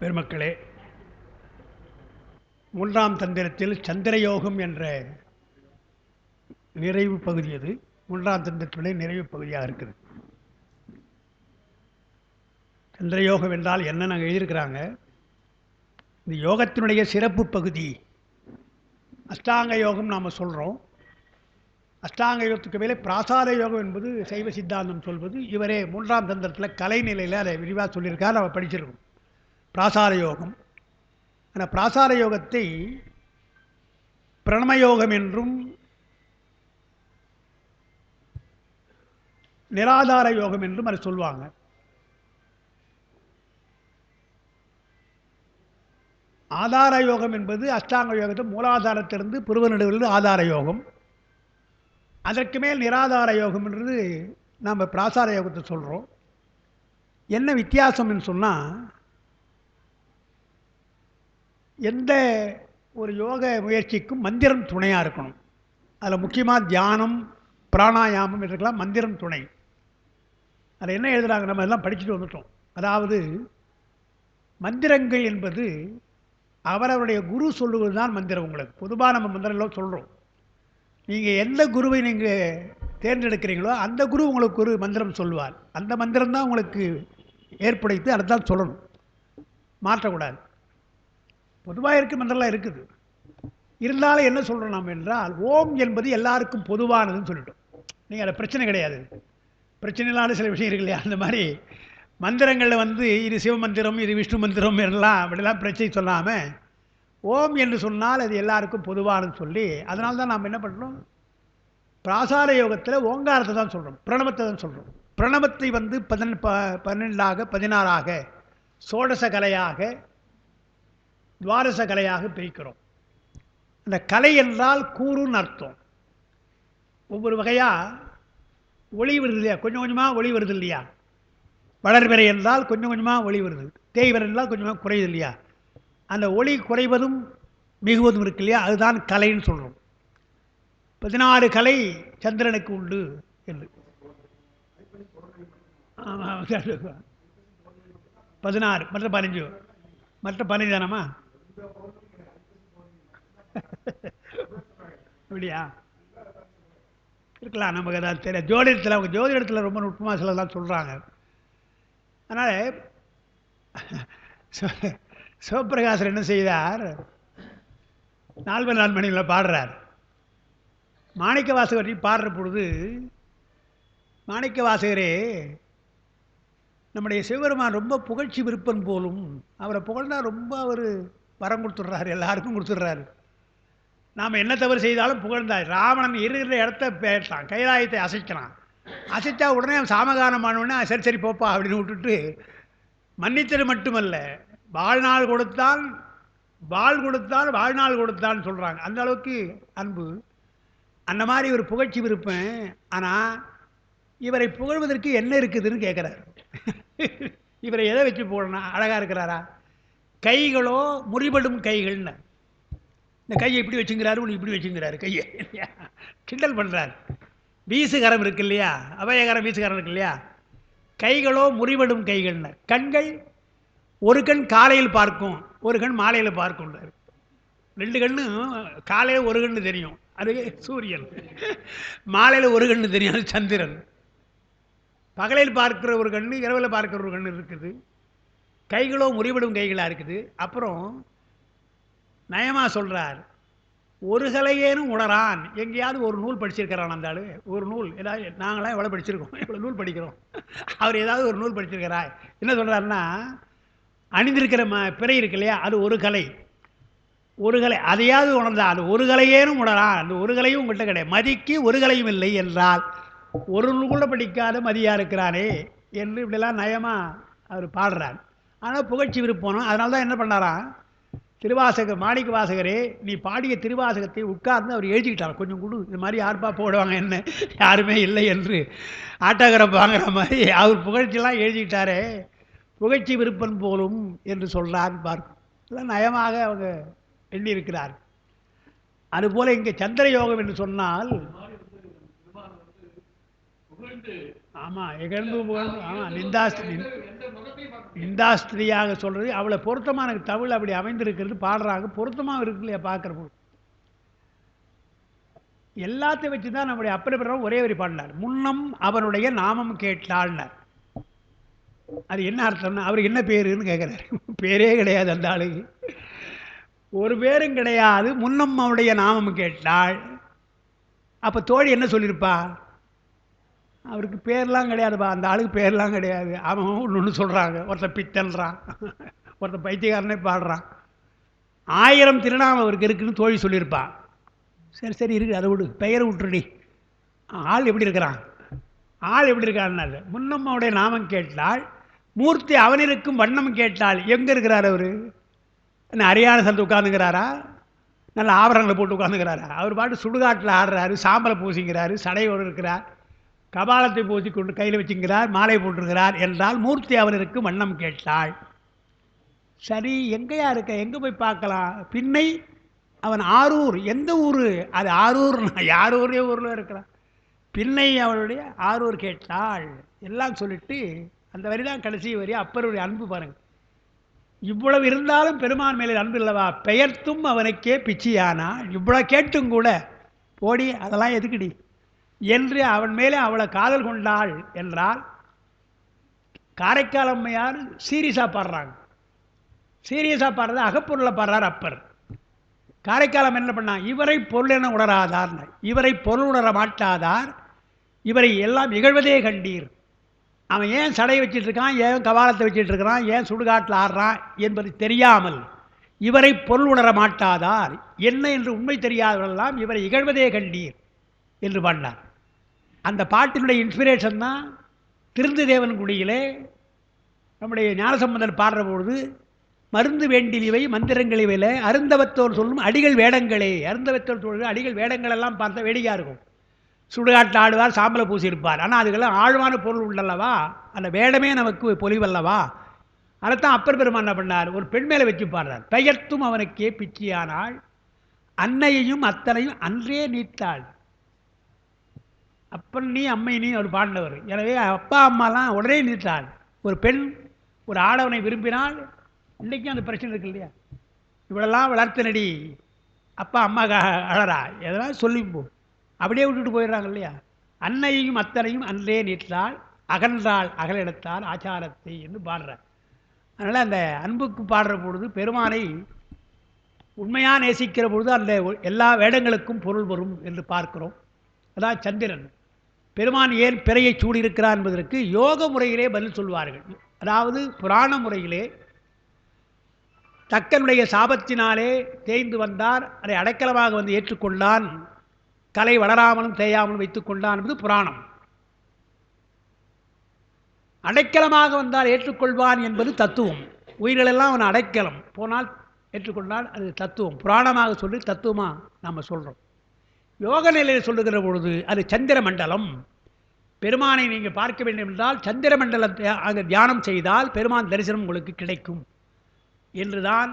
பெருமக்களே, மூன்றாம் தந்திரத்தில் சந்திரயோகம் என்ற நிறைவு பகுதி. அது மூன்றாம் தந்திரத்தினுடைய நிறைவு பகுதியாக இருக்குது. சந்திரயோகம் என்றால் என்ன நாங்கள் எழுதியிருக்கிறாங்க. இந்த யோகத்தினுடைய சிறப்பு பகுதி அஷ்டாங்க யோகம் நாம் சொல்கிறோம். அஷ்டாங்க யோகத்துக்கு மேலே பிராசார யோகம் என்பது சைவ சித்தாந்தம் சொல்வது. இவரே மூன்றாம் தந்திரத்தில் கலைநிலையில் அதை விரிவாக சொல்லியிருக்கார். நம்ம படிச்சிருக்கோம் பிராசார யோகம். அந்த பிராசார யோகத்தை பிரணமயோகம் என்றும் நிராதார யோகம் என்றும் அதை சொல்லுவாங்க. ஆதார யோகம் என்பது அஷ்டாங்க யோகத்தை மூலாதாரத்திலிருந்து புருவ நடுவில் ஆதார யோகம். அதற்கு மேல் நிராதார யோகம் என்று நாம் பிராசார யோகத்தை சொல்கிறோம். என்ன வித்தியாசம்னு சொன்னால், எந்த ஒரு யோக முயற்சிக்கும் மந்திரம் துணையாக இருக்கணும். அதில் முக்கியமாக தியானம், பிராணாயாமம் என்றுக்கெல்லாம் மந்திரம் துணை. அதில் என்ன எழுதுகிறாங்க, நம்ம எல்லாம் படிச்சுட்டு வந்துட்டோம். அதாவது மந்திரங்கள் என்பது அவரவருடைய குரு சொல்லுவது தான் மந்திரம். உங்களுக்கு பொதுவாக நம்ம மந்திரம்லாம் சொல்கிறோம். நீங்கள் எந்த குருவை நீங்கள் தேர்ந்தெடுக்கிறீங்களோ அந்த குரு உங்களுக்கு ஒரு மந்திரம் சொல்லுவார். அந்த மந்திரம் தான் உங்களுக்கு ஏற்படுத்தி அதை தான் சொல்லணும், மாற்றக்கூடாது. பொதுவாக இருக்க மந்திரம்லாம் இருக்குது. இருந்தாலும் என்ன சொல்கிறோம் நாம் என்றால், ஓம் என்பது எல்லாருக்கும் பொதுவானதுன்னு சொல்லிட்டோம். நீங்கள் அதை பிரச்சனை கிடையாது. பிரச்சனை இல்லாத சில விஷயம் இருக்கு இல்லையா, அந்த மாதிரி மந்திரங்களில் இது சிவமந்திரம், இது விஷ்ணு மந்திரம் எல்லாம் அப்படிலாம் பிரச்சனை சொல்லாமல் ஓம் என்று சொன்னால் அது எல்லாருக்கும் பொதுவானது சொல்லி, அதனால தான் நாம் என்ன பண்ணுறோம், பிராசார யோகத்தில் ஓங்காரத்தை தான் சொல்கிறோம், பிரணவத்தை தான் சொல்கிறோம். பிரணவத்தை 12ஆக 16ஆக சோடச கலையாக துவாரச கலையாக பிரிக்கிறோம். அந்த கலை என்றால் கூறுன்னு அர்த்தம். ஒவ்வொரு வகையாக ஒளி வருது இல்லையா, கொஞ்சம் கொஞ்சமாக ஒளி வருது இல்லையா. வளர்விரை என்றால் கொஞ்சம் கொஞ்சமாக ஒளி வருது, தேய்வரை என்றால் கொஞ்சமாக குறையுது இல்லையா. அந்த ஒளி குறைவதும் மிகுவதும் இருக்கு இல்லையா, அதுதான் கலைன்னு சொல்கிறோம். 16 கலை சந்திரனுக்கு உண்டு என்று. 16 மற்ற 15, மற்ற 15 தானம்மா இப்படியா இருக்கலாம், நமக்கு அதான் தெரியாது. ஜோதிடத்தில் அவங்க ஜோதிடத்தில் ரொம்ப நுட்பமாக சிலதான் சொல்கிறாங்க. அதனால் சிவபிரகாசர் என்ன செய்தார், 4 மணியில் பாடுறார். மாணிக்க வாசகரை பாடுற பொழுது, மாணிக்க வாசகரே நம்முடைய சிவபெருமான் ரொம்ப புகழ்ச்சி விருப்பம் போலும், அவரை புகழ்ந்தா ரொம்ப அவர் வரம் கொடுத்துட்றாரு, எல்லாருக்கும் கொடுத்துட்றாரு. நாம் என்ன தவறு செய்தாலும் புகழ்ந்தார். ராவணன் இருக்கிற இடத்த பேட்டான், கைலாயத்தை அசைக்கிறான். அசைச்சா உடனே சாமகானம் ஆனவுடனே சரி சரி போப்பா அப்படின்னு விட்டுட்டு, மன்னித்தது மட்டுமல்ல, வாழ்நாள் கொடுத்தான், வாழ்நாள் கொடுத்தான்னு சொல்கிறாங்க. அந்த அளவுக்கு அன்பு. அந்த மாதிரி ஒரு புகழ்ச்சி விருப்பம். ஆனால் இவரை புகழ்வதற்கு என்ன இருக்குதுன்னு கேட்குறாரு. இவரை எதை வச்சு போடணும், அழகாக இருக்கிறாரா, கைகளோ முறிபடும் கைகள்னு. இந்த கையை இப்படி வச்சுங்கிறாரு, ஒன்று இப்படி வச்சுங்கிறாரு, கையை கிண்டல் பண்ணுறாரு. வீசுகரம் இருக்கு இல்லையா, அபயகரம் வீசுகரம் இருக்கு இல்லையா, கைகளோ முறிபடும் கைகள்னு. கண்கள், ஒரு கண் காலையில் பார்க்கும், ஒரு கண் மாலையில் பார்க்கும். 2 கண்ணு, காலையில் ஒரு கண்ணு தெரியும், அது சூரியன். மாலையில் ஒரு கண்ணு தெரியும், அது சந்திரன். பகலில் பார்க்கிற ஒரு கண்ணு, இரவில் பார்க்கிற ஒரு கண்ணு இருக்குது. கைகளோ முறிபடும் கைகளாக இருக்குது. அப்புறம் நயமாக சொல்கிறார், ஒரு கலையேனும் உணரான். எங்கேயாவது ஒரு நூல் படிச்சிருக்கிறான் அந்த ஆள், ஒரு நூல். ஏதாவது நாங்களாம் எவ்வளோ படிச்சிருக்கோம், எவ்வளோ நூல் படிக்கிறோம், அவர் ஏதாவது ஒரு நூல் படிச்சிருக்கிறா. என்ன சொல்கிறாருன்னா, அணிந்திருக்கிற பிறை இருக்கு இல்லையா, அது ஒரு கலை. ஒரு கலை அதையாவது உணர்ந்தா, அது ஒரு கலையேனும் உணரான். அந்த ஒரு கலையும் உங்கள்கிட்ட கிடையாது. மதிக்கு ஒரு கலையும் இல்லை என்றால் ஒரு நூலை படிக்காத மதியாக இருக்கிறானே என்று இப்படிலாம் நயமாக அவர் பாடுறார். ஆனால் புகழ்ச்சி விருப்பம். அதனால தான் என்ன பண்ணாராம், மாணிக்க வாசகரே நீ பாடிய திருவாசகத்தை உட்கார்ந்து அவர் எழுதிக்கிட்டார். கொஞ்சம் கொடு, இது மாதிரி யாருப்பா போடுவாங்க, என்ன யாருமே இல்லை என்று ஆட்டோகிராஃப் வாங்குற மாதிரி அவர் புகழ்ச்சியெல்லாம் எழுதிக்கிட்டாரே, புகழ்ச்சி விருப்பம் போலும் என்று சொல்கிறார். பார்க்கும் எல்லாம் நயமாக அவங்க எண்ணியிருக்கிறார். அதுபோல் இங்கே சந்திர யோகம் என்று சொன்னால், ஆமாம், இகழ்ந்து புகழ்ந்து. ஆமாம், நிந்தாஸ்திரியாக சொல்கிறது அவளை பொருத்தமான தமிழ் அப்படி அமைந்திருக்கிறது, பாடுறாங்க, பொருத்தமாக இருக்கு இல்லையா பார்க்குறப்போ. எல்லாத்தையும் வச்சு தான் நம்முடைய அப்பர் பெருமான் ஒரே வரி பாடினார். முன்னம் அவனுடைய நாமம் கேட்டாள்னார். அது என்ன அர்த்தம்னா அவருக்கு என்ன பேருன்னு கேட்குறாரு. பேரே கிடையாது அந்த ஆளுக்கு, ஒரு பேரும் கிடையாது. முன்னம் அவனுடைய நாமம் கேட்டாள். அப்போ தோழி என்ன சொல்லியிருப்பா? அவருக்கு பேர்லாம் கிடையாதுப்பா, அந்த ஆளுக்கு பேர்லாம் கிடையாது. அவன் ஒன்று சொல்கிறாங்க, ஒருத்தன் பித்தன்றான், ஒருத்தன் பைத்தியக்காரனே பாடுறான், 1000 திருநாமம் அவருக்கு இருக்குன்னு தோழி சொல்லியிருப்பான். சரி சரி இருக்கு, அதை விடு, பெயரை விட்டுருடி. ஆள் எப்படி இருக்கிறான், ஆள் எப்படி இருக்காருன்னாரு. முன்னம்மாவுடைய நாமம் கேட்டால் மூர்த்தி அவனிருக்கும் வண்ணம் கேட்டால். எங்கே இருக்கிறார் அவர்? என்ன அரியான சந்து உட்காந்துக்கிறாரா? நல்ல ஆபரணங்களை போட்டு உட்காந்துக்கிறாரா? அவர் பாட்டு சுடுகாட்டில் ஆடுறாரு, சாம்பலை பூசிக்கிறாரு, சடையோடு இருக்கிறார், கபாலத்தை பூசி கொண்டு கையில் வச்சுக்கிறார், மாலை போட்டிருக்கிறார் என்றால் மூர்த்தி அவருக்கு வண்ணம் கேட்டாள். சரி, எங்கேயா இருக்க, எங்கே போய் பார்க்கலாம்? பின்னை அவன் ஆரூர். எந்த ஊர் அது? ஆரூர். யார் ஊரே ஊரில் இருக்கிறான். பின்னை அவளுடைய ஆரூர் கேட்டாள் எல்லாம் சொல்லிட்டு அந்த வரி தான் கடைசி வரி. அப்பருடைய அன்பு பாருங்க. இவ்வளவு இருந்தாலும் பெருமான் மேலே அன்பு இல்லவா? பெயர்த்தும் அவனுக்கே பிச்சியானா. இவ்வளோ கேட்டும் கூட போடி அதெல்லாம் எதுக்குடி என்று அவன் மேலே அவளை காதல் கொண்டாள் என்றால், காரைக்கால் அம்மையார் சீரியஸாக பாடுறாங்க. சீரியஸாக பாடுறது அகப்பொருளை பாடுறார் அப்பர். காரைக்காலம் என்ன பண்ணா? இவரை பொருள் என உணராதார், இவரை பொருள் உணர மாட்டாதார், இவரை எல்லாம் இகழ்வதே கண்டீர். அவன் ஏன் சடை வச்சிட்டு இருக்கான், ஏன் கபாலத்தை வச்சிட்டு இருக்கிறான், ஏன் சுடுகாட்டில் ஆடுறான் என்பது தெரியாமல் இவரை பொருள் உணர மாட்டாதார், என்ன என்று உண்மை தெரியாதவர்களெல்லாம் இவரை இகழ்வதே கண்டீர் என்று பாடினார். அந்த பாட்டினுடைய இன்ஸ்பிரேஷன் தான் திருந்து தேவன் குடியிலே நம்முடைய ஞானசம்பந்தர் பாடுற பொழுது, மருந்து வேண்டிலிவை மந்திரங்களிவையில் அருந்தவத்தோர் சொல்லும் அடிகள் வேடங்களே. அருந்தவத்தோர் சொல்லும் அடிகள் வேடங்கள் எல்லாம் பார்த்தா வேடிக்கையாக இருக்கும். சுடுகாட்டில் ஆடுவார், சாம்பலை பூசியிருப்பார், ஆனால் அதுக்கெல்லாம் ஆழ்வான பொருள் உண்டல்லவா, அந்த வேடமே நமக்கு பொலிவல்லவா. அதைத்தான் அப்பர் பெருமான் என்ன பண்ணார், ஒரு பெண் மேலே வச்சு பாடுறார். பெயர்த்தும் அவனுக்கே பிச்சியானாள், அன்னையையும் அத்தனையும் அன்றே நீத்தாள். அப்பன் நீ அம்மை நீ அவர் பாடினவர். எனவே அப்பா அம்மாலாம் உடனே நீத்தாள். ஒரு பெண் ஒரு ஆடவனை விரும்பினால் இன்றைக்கும் அந்த பிரச்சனை இருக்கு இல்லையா? இவ்வளோலாம் வளர்த்தனடி அப்பா அம்மாக்காக அழறா, எதனால் சொல்லிப்போம், அப்படியே விட்டுட்டு போயிடுறாங்க இல்லையா? அன்னையும் அத்தனையும் அன்றே நீட்டால் அகன்றாள் அகலிடத்தால் ஆச்சாரத்தை என்று பாடுறார். அதனால் அந்த அன்புக்கு பாடுற பொழுது பெருமானை உண்மையாக நேசிக்கிற பொழுது அந்த எல்லா வேடங்களுக்கும் பொருள் வரும் என்று பார்க்கிறோம். அதான் சந்திரன். பெருமான் ஏன் பிறையை சூடியிருக்கிறார் என்பதற்கு யோக முறையிலே பதில் சொல்வார்கள். அதாவது புராண முறையிலே தக்கனுடைய சாபத்தினாலே தேய்ந்து வந்தார், அதை அடைக்கலமாக வந்து ஏற்றுக்கொண்டான், கலை வளராமலும் தேயாமலும் வைத்துக் கொண்டான் என்பது புராணம். அடைக்கலமாக வந்தால் ஏற்றுக்கொள்வான் என்பது தத்துவம். உயிர்களெல்லாம் அவன் அடைக்கலம் போனால் ஏற்றுக்கொண்டால் அது தத்துவம். புராணமாக சொல்லி தத்துவமாக நாம் சொல்கிறோம். யோக நிலையில் சொல்லுகிற பொழுது அது சந்திர மண்டலம். பெருமானை நீங்கள் பார்க்க வேண்டும் என்றால் சந்திர மண்டலத்தை அங்கே தியானம் செய்தால் பெருமான் தரிசனம் உங்களுக்கு கிடைக்கும் என்றுதான்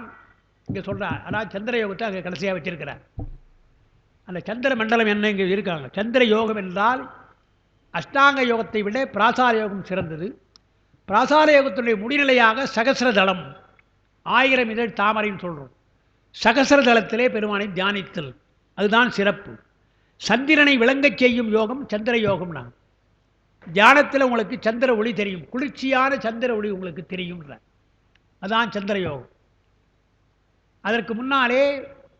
இங்கே சொல்கிறார். அதாவது சந்திர யோகத்தை அங்கே கடைசியாக வச்சிருக்கிறார். அந்த சந்திர மண்டலம் என்ன இங்கே இருக்காங்க. சந்திர யோகம் என்றால் அஷ்டாங்க யோகத்தை விட பிராசார யோகம் சிறந்தது. பிராசார யோகத்துடைய முடிநிலையாக சகசிரதளம், 1000 இதழ் தாமரைன்னு சொல்கிறோம். சகசிரதளத்திலே பெருமானை தியானித்தல், அதுதான் சிறப்பு. சந்திரனை விளங்கச் செய்யும் யோகம் சந்திர யோகம்னா. தியானத்தில் உங்களுக்கு சந்திர ஒளி தெரியும், குளிர்ச்சியான சந்திர ஒளி உங்களுக்கு தெரியும்ன்ற, அதுதான் சந்திர யோகம். அதற்கு முன்னாலே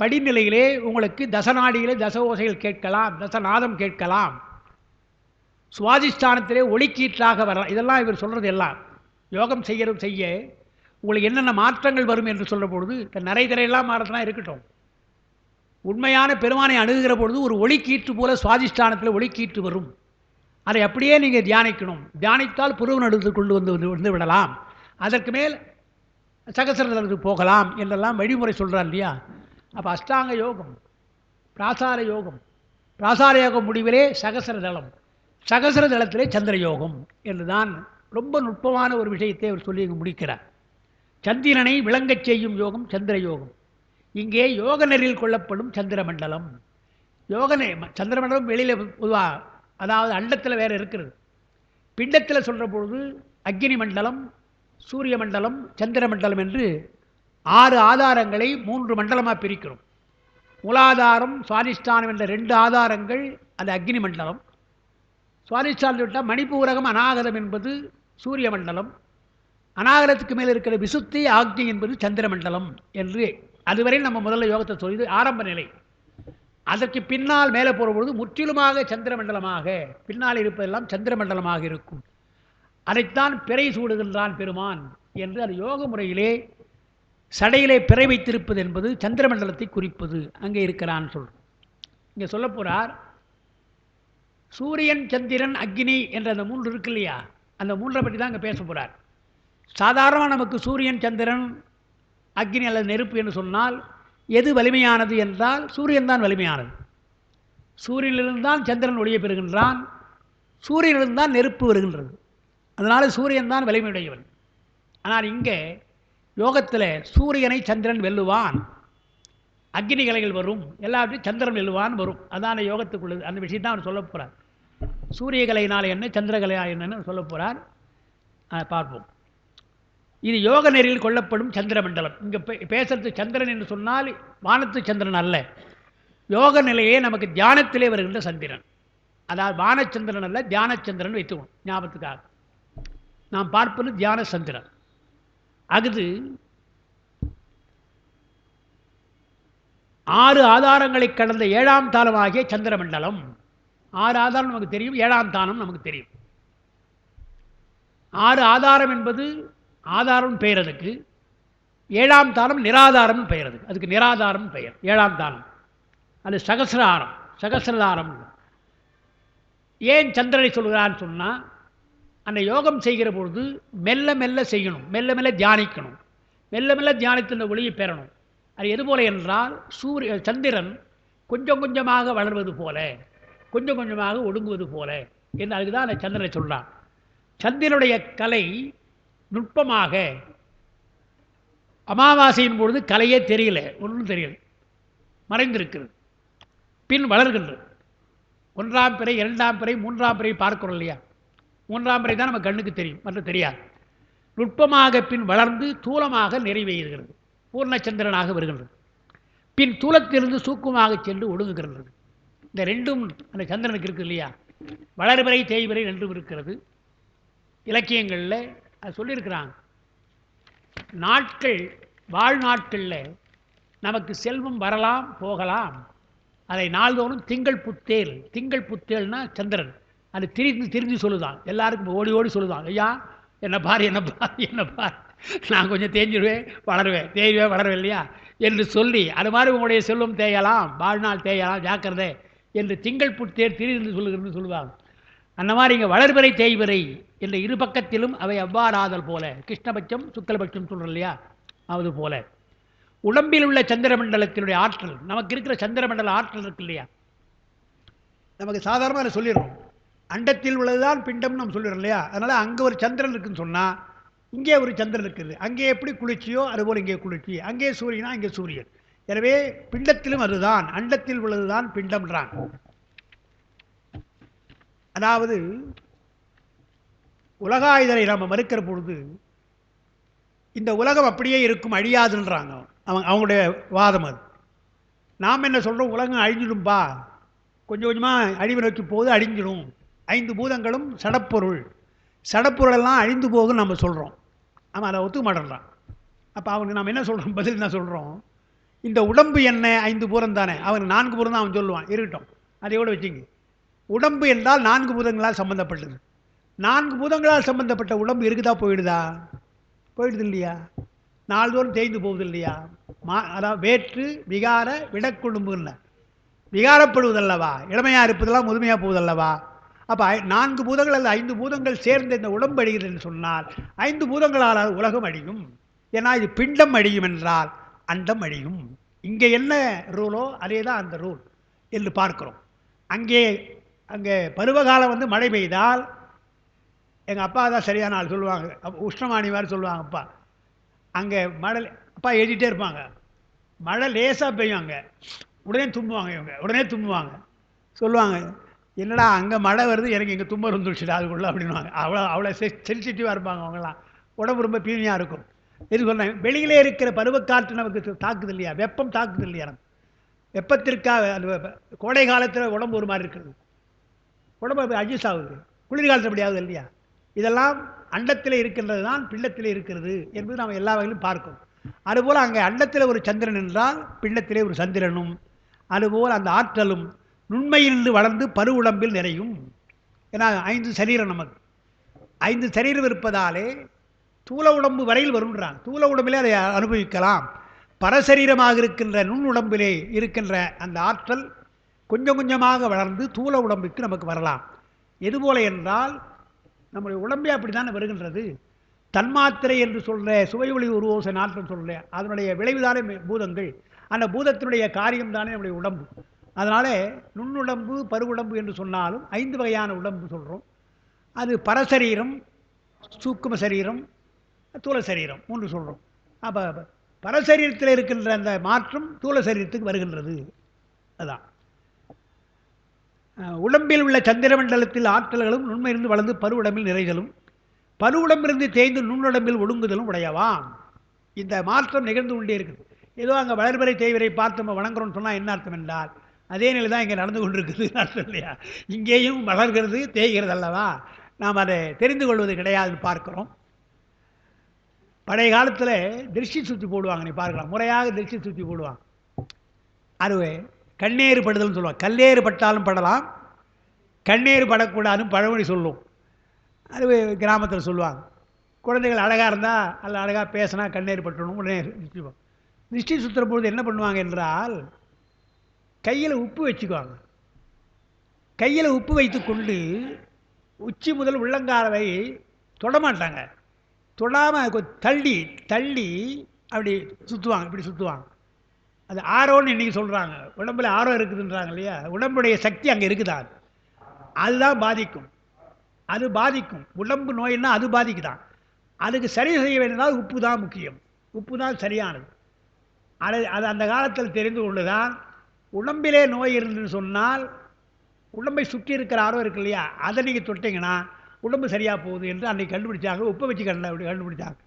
படிநிலையிலே உங்களுக்கு தசநாடியிலே தச ஓசைகள் கேட்கலாம், தசநாதம் கேட்கலாம். சுவாதிஷ்டானத்திலே ஒளிக்கீற்றாக வரலாம். இதெல்லாம் இவர் சொல்கிறது எல்லாம் யோகம் செய்ய உங்களுக்கு என்னென்ன மாற்றங்கள் வரும் என்று சொல்கிற பொழுது நரைதிரையெல்லாம் மாறத்தெல்லாம் இருக்கட்டும். உண்மையான பெருமானை அணுகுகிற பொழுது ஒரு ஒளிக்கீற்று போல சுவாதிஷ்டானத்தில் ஒளிக்கீற்று வரும். அதை அப்படியே நீங்கள் தியானிக்கணும். தியானித்தால் புருவ நடுத்து கொண்டு வந்து விடலாம். அதற்கு மேல் சகசிரதளத்துக்கு போகலாம் என்றெல்லாம் வழிமுறை சொல்கிறார் இல்லையா? அப்போ அஷ்டாங்க யோகம், பிராசார யோகம், பிராசார யோகம் முடிவிலே சகசிரதளம், சகசிரதளத்திலே சந்திர யோகம் என்றுதான் ரொம்ப நுட்பமான ஒரு விஷயத்தை அவர் சொல்லி முடிக்கிறார். சந்திரனை விளங்கச் செய்யும் யோகம் சந்திர யோகம். இங்கே யோக நெறியில் கொள்ளப்படும் சந்திர மண்டலம். சந்திர மண்டலம் வெளியில் பொதுவாக, அதாவது அண்டத்தில் வேறு இருக்கிறது. பிண்டத்தில் சொல்கிற பொழுது அக்னி மண்டலம், சூரிய மண்டலம், சந்திர மண்டலம் என்று 6 ஆதாரங்களை 3 மண்டலமாக பிரிக்கிறோம். மூலாதாரம், சுவாதிஷ்டானம் என்ற 2 ஆதாரங்கள் அது அக்னி மண்டலம். சுவாதிஷ்டானம் விட்டால் மணிப்பூரகம், அநாகதம் என்பது சூரிய மண்டலம். அநாகரத்துக்கு மேலே இருக்கிற விசுத்தி ஆக்னி என்பது சந்திர மண்டலம் என்று அதுவரை நம்ம முதல்ல யோகத்தை சொல்லி ஆரம்ப நிலை. அதற்கு பின்னால் மேலே போகிற பொழுது முற்றிலுமாக சந்திர மண்டலமாக, பின்னால் இருப்பதெல்லாம் சந்திர மண்டலமாக இருக்கும். அதைத்தான் பிறை சூடுகின்றான் பெருமான் என்று அது யோக முறையிலே சடையிலே பிறை வைத்திருப்பது என்பது சந்திர மண்டலத்தை குறிப்பது. அங்கே இருக்கிறான்னு சொல்கிறோம். இங்கே சொல்ல போகிறார், சூரியன், சந்திரன், அக்னி என்ற அந்த 3 இருக்கு இல்லையா, அந்த 3 பற்றி தான் அங்கே பேச போகிறார். சாதாரணமாக நமக்கு சூரியன், சந்திரன், அக்னி அல்லது நெருப்பு என்று சொன்னால் எது வலிமையானது என்றால் சூரியன் தான் வலிமையானது. சூரியனிலிருந்து தான் சந்திரன் ஒளியை பெறுகின்றான், சூரியனிலிருந்து தான் நெருப்பு வருகின்றது. அதனால் சூரியன் தான் வலிமையுடையவன். ஆனால் இங்கே யோகத்தில் சூரியனை சந்திரன் வெல்லுவான், அக்னி கலைகள் வரும், எல்லாவற்றையும் சந்திரன் வெல்லுவான் வரும். அதான யோகத்துக்குள்ளது. அந்த விஷயம் தான் அவர் சொல்ல போகிறார். சூரிய கலையினால் என்ன, சந்திர கலையினால் என்னன்னு சொல்ல போகிறார். பார்ப்போம். இது யோக நெறியில் கொள்ளப்படும் சந்திர மண்டலம். இங்கே பேசுறது சந்திரன் என்று சொன்னால் வானத்து சந்திரன் அல்ல, யோக நிலையே நமக்கு தியானத்திலே வருகின்ற சந்திரன். அதாவது வானச்சந்திரன் அல்ல, தியானச்சந்திரன் வைத்துக்கணும் ஞாபகத்துக்காக. நாம் பார்ப்பது தியான சந்திரன். அது 6 ஆதாரங்களை கடந்த 7ஆம் தானமாகிய சந்திர மண்டலம். 6 ஆதாரம் நமக்கு தெரியும், 7ஆம் தானம் நமக்கு தெரியும். 6 ஆதாரம் என்பது ஆதாரம் பெயர், அதுக்கு 7ஆம் தானம் நிராதாரம் பெயர். அதுக்கு நிராதாரம் பெயர் 7ஆம் தானம். அது சகசிராரம், சகசிரதாரம். ஏன் சந்திரனை சொல்கிறான்னு சொன்னால், அந்த யோகம் செய்கிற பொழுது மெல்ல மெல்ல செய்யணும், மெல்ல மெல்ல தியானிக்கணும், மெல்ல மெல்ல தியானித்து இந்த ஒளியை பெறணும். அது எதுபோல என்றால் சந்திரன் கொஞ்சம் கொஞ்சமாக வளர்வது போல, கொஞ்சம் கொஞ்சமாக ஒடுங்குவது போல என்று அதுக்கு தான் அந்த சந்திரனை சொல்கிறான். சந்திரனுடைய கலை நுட்பமாக, அமாவாசையின் பொழுது கலையே தெரியல, ஒன்றும் தெரியல, மறைந்திருக்கிறது. பின் வளர்கின்றது. 1ஆம் பிறை, 2ஆம் பிறை, 3ஆம் பிறை பார்க்கிறோம் இல்லையா. 3ஆம் பிறை தான் நம்ம கண்ணுக்கு தெரியும், மற்ற தெரியாது. நுட்பமாக பின் வளர்ந்து தூலமாக நிறைவேறுகிறது, பூர்ணச்சந்திரனாக வருகின்றது. பின் தூலத்திலிருந்து சூக்குமாக சென்று ஒடுங்குகிறது. இந்த ரெண்டும் அந்த சந்திரனுக்கு இருக்குது இல்லையா. வளர்பிறை தேய்பிறை ரெண்டும் இருக்கிறது. இலக்கியங்களில் அது சொல்லியிருக்கிறாங்க. நாட்கள், வாழ்நாட்களில் நமக்கு செல்வம் வரலாம் போகலாம். அதை நாள்தோறும் திங்கள் புத்தேல், திங்கள் புத்தேல்னா சந்திரன், அது திரிந்து சொல்லுதான், எல்லாருக்கும் ஓடி ஓடி சொல்லுதான், ஐயா என்ன பார், என்ன பார், என்ன பார், நான் கொஞ்சம் தேஞ்சிடுவேன் வளருவேன், தேய்வேன் வளருவேன் இல்லையா என்று சொல்லி, அது மாதிரி உங்களுடைய செல்வம் தேயலாம், வாழ்நாள் தேயலாம், ஜாக்கிரதை என்று திங்கள் புத்தேர் திரிந்து சொல்லுகிறது சொல்லுவாங்க. அந்த மாதிரி இங்கே வளர்பிறை தேய்பிறை என்ற இரு பக்கத்திலும் அவை அவ்வாறாதல் போல, கிருஷ்ணபட்சம் சுக்கலபட்சம் சொல்கிறோம் இல்லையா, அது போல உடம்பில் உள்ள சந்திரமண்டலத்தினுடைய ஆற்றல், நமக்கு இருக்கிற சந்திரமண்டல ஆற்றல் இருக்கு இல்லையா, நமக்கு சாதாரணமாக சொல்லிடுறோம். அண்டத்தில் உள்ளதுதான் பிண்டம் நம்ம சொல்லிடுறோம் இல்லையா. அதனால் அங்கே ஒரு சந்திரன் இருக்குன்னு சொன்னால் இங்கே ஒரு சந்திரன் இருக்குது. அங்கே எப்படி குளிர்ச்சியோ அதுபோல் இங்கே குளிர்ச்சி, அங்கே சூரியனா இங்கே சூரியன். எனவே பிண்டத்திலும் அதுதான், அண்டத்தில் உள்ளதுதான் பிண்டம்ன்றான். அதாவது உலகாயுதரை நம்ம மறுக்கிற பொழுது இந்த உலகம் அப்படியே இருக்கும், அழியாதுன்றாங்க அவங்களுடைய வாதம். அது நாம் என்ன சொல்கிறோம், உலகம் அழிஞ்சிடும்பா, கொஞ்சம் கொஞ்சமாக அழிவு நோக்கி போகுது, அழிஞ்சிடும். 5 பூதங்களும் சடப்பொருள், சடப்பொருளெல்லாம் அழிந்து போகுன்னு நம்ம சொல்கிறோம். அவன் அதை ஒத்துக்க மாட்டேன்றான். அப்போ அவனுக்கு நம்ம என்ன சொல்கிறோம், பதில் என்ன சொல்கிறோம், இந்த உடம்பு என்ன 5 பூதம் தானே, அவனுக்கு 4 பூதம் தான் அவன் சொல்லுவான், இருக்கட்டும் அதையோட வச்சுங்க. உடம்பு என்றால் 4 பூதங்களால் சம்பந்தப்பட்டது. 4 பூதங்களால் சம்பந்தப்பட்ட உடம்பு இருக்குதா போயிடுதா, போயிடுது இல்லையா, நாள்தோறும் தேய்ந்து போகுது இல்லையா. அதாவது வேற்று விகார விடக்குழும்புன்னு விகாரப்படுவதல்லவா, இளமையாக இருப்பதெல்லாம் முதுமையாக போவதல்லவா. அப்போ 4 பூதங்கள் அல்ல 5 பூதங்கள் சேர்ந்த இந்த உடம்பு அழிகிறது என்று சொன்னால் 5 பூதங்களால் உலகம் அழியும். ஏன்னா இது பிண்டம் அழியும் என்றால் அண்டம் அழியும். இங்கே என்ன ரூலோ அதே தான் அந்த ரூல் என்று பார்க்கிறோம். அங்கே பருவகாலம் வந்து மழை பெய்தால் எங்கள் அப்பா தான் சரியான ஆள் சொல்லுவாங்க, உஷ்ணமானி மாதிரி சொல்லுவாங்க அப்பா. அங்கே மழை அப்பா எழுதிட்டே இருப்பாங்க, மழை லேசாக பெய்யும், அங்கே உடனே தும்புவாங்க, இவங்க உடனே தும்புவாங்க, சொல்லுவாங்க என்னடா அங்கே மழை வருது, எனக்கு இங்கே தும்மல் வந்துடுச்சுடா அதுக்குள்ள அப்படின்வாங்க. அவ்வளோ சென்சிட்டிவாக இருப்பாங்க அவங்களாம். உடம்பு ரொம்ப பீனியாக இருக்கும். எது சொன்னேன், வெளியிலே இருக்கிற பருவக்காற்று நமக்கு தாக்குது இல்லையா, வெப்பம் தாக்குது இல்லையா, நம்ம வெப்பத்திற்காக அந்த கோடை காலத்தில் உடம்பு ஒரு மாதிரி இருக்கிறது, உடம்பு அட்ஜஸ்ட் ஆகுது. குளிர்காலத்தில் அப்படி ஆகுது இல்லையா. இதெல்லாம் அண்டத்தில் இருக்கின்றது தான் பிண்டத்தில் இருக்கிறது என்பது நாம் எல்லா வகையிலும் பார்க்கும். அதுபோல் அங்கே அண்டத்தில் ஒரு சந்திரன் என்றால் பிண்டத்திலே ஒரு சந்திரனும், அதுபோல் அந்த ஆற்றலும் நுண்மையிலிருந்து வளர்ந்து பரு உடம்பில் நிறையும். ஏன்னா 5 சரீரம், நமக்கு 5 சரீரம் இருப்பதாலே தூல உடம்பு வரையில் வருன்றான். தூல உடம்பிலே அதை அனுபவிக்கலாம். பரசரீரமாக இருக்கின்ற நுண் உடம்பிலே இருக்கின்ற அந்த ஆற்றல் கொஞ்சம் கொஞ்சமாக வளர்ந்து தூல உடம்புக்கு நமக்கு வரலாம். எதுபோல என்றால் நம்முடைய உடம்பே அப்படி தானே வருகின்றது. தன்மாத்திரை என்று சொல்கிற சுவை ஒளி உருவோசை நாற்றம் சொல்கிற அதனுடைய விளைவுதானே பூதங்கள். அந்த பூதத்தினுடைய காரியம் தானே நம்முடைய உடம்பு. அதனால் நுண்ணுடம்பு பருவுடம்பு என்று சொன்னாலும் 5 வகையான உடம்பு சொல்கிறோம். அது பரசரீரம், சூக்கும சரீரம், தூல சரீரம் 3 சொல்கிறோம். அப்போ பரசரீரத்தில் இருக்கின்ற அந்த மாற்றம் தூல சரீரத்துக்கு வருகின்றது. அதான் உடம்பில் உள்ள சந்திரமண்டலத்தில் ஆற்றல்களும் நுண்மையிலிருந்து வளர்ந்து பருவுடம்பில் நிறைதலும், பருவுடம்பிலிருந்து தேய்ந்து நுண்ணுடம்பில் ஒடுங்குதலும் உடையவாம். இந்த மாற்றம் நிகழ்ந்து கொண்டே இருக்குது. ஏதோ அங்கே வளர்வரை தேய்வரை பார்த்து நம்ம வணங்குறோம்னு சொன்னால் என்ன அர்த்தம் என்றால், அதே நிலை தான் இங்கே நடந்து கொண்டிருக்குது அர்த்தம் இல்லையா. இங்கேயும் வளர்கிறது தேய்கிறது அல்லவா, நாம் அதை தெரிந்து கொள்வது கிடையாதுன்னு பார்க்குறோம். பழைய காலத்தில் திருஷ்டி சுற்றி போடுவாங்க, நீ பார்க்கலாம். முறையாக திருஷ்டி சுற்றி போடுவாங்க. அது கண்ணேறு படுதல்னு சொல்லுவாங்க. கல்லேறு பட்டாலும் படலாம், கண்ணேறு படக்கூடாதுன்னு பழமொழி சொல்லும். அது கிராமத்தில் சொல்லுவாங்க. குழந்தைகள் அழகாக இருந்தால் அல்ல அழகாக பேசினா கண்ணேறு பட்டணும் உடனே திருஷ்டி. திருஷ்டி சுற்றுற பொழுது என்ன பண்ணுவாங்க என்றால், கையில் உப்பு வச்சுக்குவாங்க. கையில் உப்பு வைத்து கொண்டு உச்சி முதல் உள்ளங்காலவை தொடமாட்டாங்க. தொடாமல் தள்ளி தள்ளி அப்படி சுற்றுவாங்க. இப்படி சுற்றுவாங்க. அது ஆரோன்னு இன்றைக்கி சொல்கிறாங்க. உடம்புல ஆரோ இருக்குதுன்றாங்க இல்லையா. உடம்புடைய சக்தி அங்கே இருக்குதா, அதுதான் பாதிக்கும். அது பாதிக்கும். உடம்பு நோயின்னா அது பாதிக்குதான். அதுக்கு சரி செய்ய வேண்டியதால் உப்பு தான் முக்கியம். உப்பு தான் சரியானது. அது அந்த காலத்தில் தெரிந்து கொண்டுதான் உடம்பிலே நோய் இருந்துன்னு சொன்னால் உடம்பை சுற்றி இருக்கிற ஆரோ இருக்கு இல்லையா, அதை நீங்கள் தொட்டிங்கன்னா உடம்பு சரியாக போகுது என்று அன்றைக்கி கண்டுபிடிச்சாங்க. உப்பை வச்சு கண்டுபிடிச்சாங்க.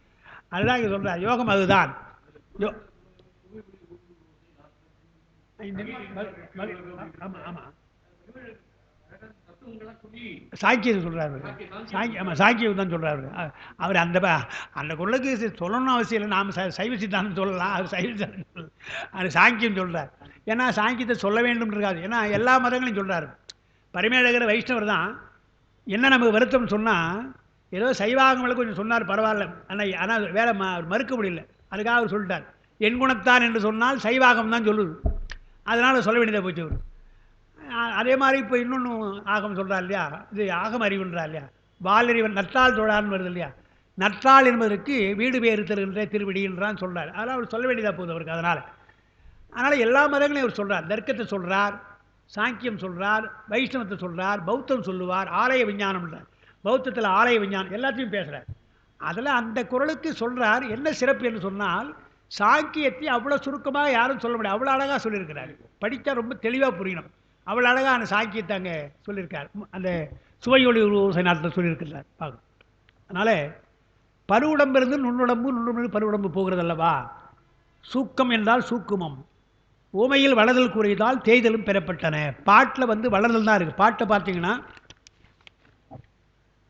அதுதான் இங்கே சொல்கிறார். யோகம் அதுதான். ஆமாம் ஆமாம், சாங்கியம் சொல்கிறார். ஆமாம், சாங்கியம் தான் சொல்கிறார். அவர் அந்த அந்த குரலுக்கு சொல்லணும்னு அவசியம் இல்லை. நாம் சைவ சித்தாந்தம் சொல்லலாம், அவர் சைவ சித்தாந்தம் சொல்லலாம். அது சாங்கியம் சொல்கிறார். ஏன்னா சாங்கியத்தை சொல்ல வேண்டும் இருக்காது. ஏன்னா எல்லா மதங்களையும் சொல்கிறார். பரிமேழகர் வைஷ்ணவர் தான். என்ன நமக்கு வருத்தம்னு சொன்னால், ஏதோ சைவாகங்களை கொஞ்சம் சொன்னார், பரவாயில்ல. ஆனால் வேலை மறுக்க முடியல. அதுக்காக அவர் சொல்லிட்டார். என் குணத்தான் என்று சொன்னால் சைவாகம் தான் சொல்லுது. அதனால் சொல்ல வேண்டியதாக போச்சு அவர். அதே மாதிரி இப்போ இன்னொன்று ஆகம் சொல்கிறார் இல்லையா, இது ஆகம் அறிவுன்றார் இல்லையா. வாலறிவன் நற்றால் தொழான்னு வருது இல்லையா. நற்றால் என்பதற்கு வீடு பேறு தருகின்ற திருவிடின்றான் சொல்கிறார். அதனால் அவர் சொல்ல வேண்டியதாக போகுது அவருக்கு. அதனால் எல்லா மதங்களையும் அவர் சொல்கிறார். தர்க்கத்தை சொல்கிறார், சாங்கியம் சொல்கிறார், வைஷ்ணவத்தை சொல்கிறார், பௌத்தம் சொல்லுவார், ஆலய விஞ்ஞானம்ன்றார். பௌத்தத்தில் ஆலய விஞ்ஞானம் எல்லாத்தையும் பேசுகிறார். அதில் அந்த குரலுக்கு சொல்கிறார். என்ன சிறப்பு என்று சொன்னால், சாங்கியத்தை அவ்வளோ சுருக்கமாக யாரும் சொல்ல முடியாது. அவ்வளோ அழகாக சொல்லியிருக்கிறார். படித்தா ரொம்ப தெளிவாக புரியணும். அவ்வளோ அழகாக அந்த சாங்கியத்தை அங்கே சொல்லியிருக்கார். அந்த சுவையொளி உருவோசை நாட்டில் சொல்லியிருக்கிறார் பார்க்கணும். அதனால் பருவுடம்பிலிருந்து நுண்ணுடம்பு, நுண்ணுடம்பு பருவுடம்பு போகிறது அல்லவா. சூக்கம் என்றால் சூக்குமம். ஊமையில் வளர்தல் கூறியதால் தேய்தலும் பெறப்பட்டன. பாட்டில் வளர்தல் தான் இருக்குது. பாட்டை பார்த்தீங்கன்னா,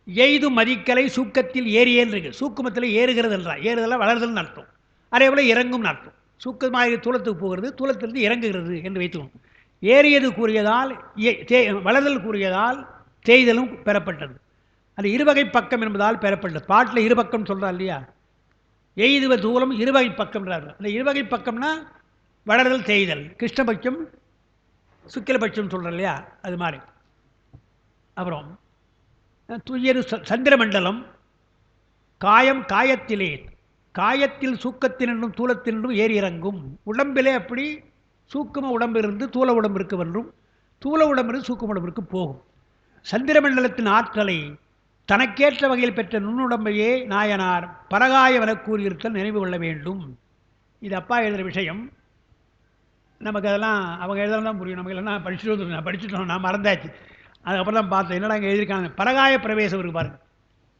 எய்து மதிக்கலை சூக்கத்தில் ஏறியேன்னு இருக்குது. சூக்குமத்தில் ஏறுகிறது என்றால் ஏறுதெல்லாம் வளர்தல்னு அர்த்தம். அதே போல் இறங்கும் அர்த்தம். சூக்கமாக தூலத்துக்கு போகிறது, தூலத்திலிருந்து இறங்குகிறது என்று வைத்துக்கணும். ஏறியது கூறியதால் வளர்தல் கூறியதால் தேய்தலும் பெறப்பட்டது. அது இருவகை பக்கம் என்பதால் பெறப்பட்டது. பாட்டில் இருபக்கம் சொல்கிறார் இல்லையா. எய்துவ தூலம் இருவகை பக்கம்ன்றார். அந்த இருவகை பக்கம்னா வளர்தல் தேய்தல். கிருஷ்ணபட்சம் சுக்கிலபட்சம் சொல்கிறார் இல்லையா, அது மாதிரி. அப்புறம் துயரு சந்திரமண்டலம். காயம் காயத்திலே, காயத்தில் சூக்கத்தினின்றும் தூலத்தினின்றும் ஏறி இறங்கும். உடம்பிலே அப்படி சூக்கும உடம்பிலிருந்து தூல உடம்பிற்கு வென்றும், தூல உடம்பிலிருந்து சூக்கும உடம்பிற்கு போகும். சந்திரமண்டலத்தின் ஆற்றலை தனக்கேற்ற வகையில் பெற்ற நுண்ணுடம்பையே நாயனார் பரகாயவன கூறியிருத்தல் நினைவு கொள்ள வேண்டும். இது அப்பா எழுதுகிற விஷயம். நமக்கு அதெல்லாம் அவங்க எழுதலாம் தான் புரியும். நமக்கு இல்லைன்னா படிச்சுட்டோம், நான் மறந்தாச்சு. அதுக்கப்புறம் தான் பார்த்தேன் என்னடா இங்கே எழுதியிருக்காங்க பரகாய பிரவேசம் இருக்கு பாருங்க.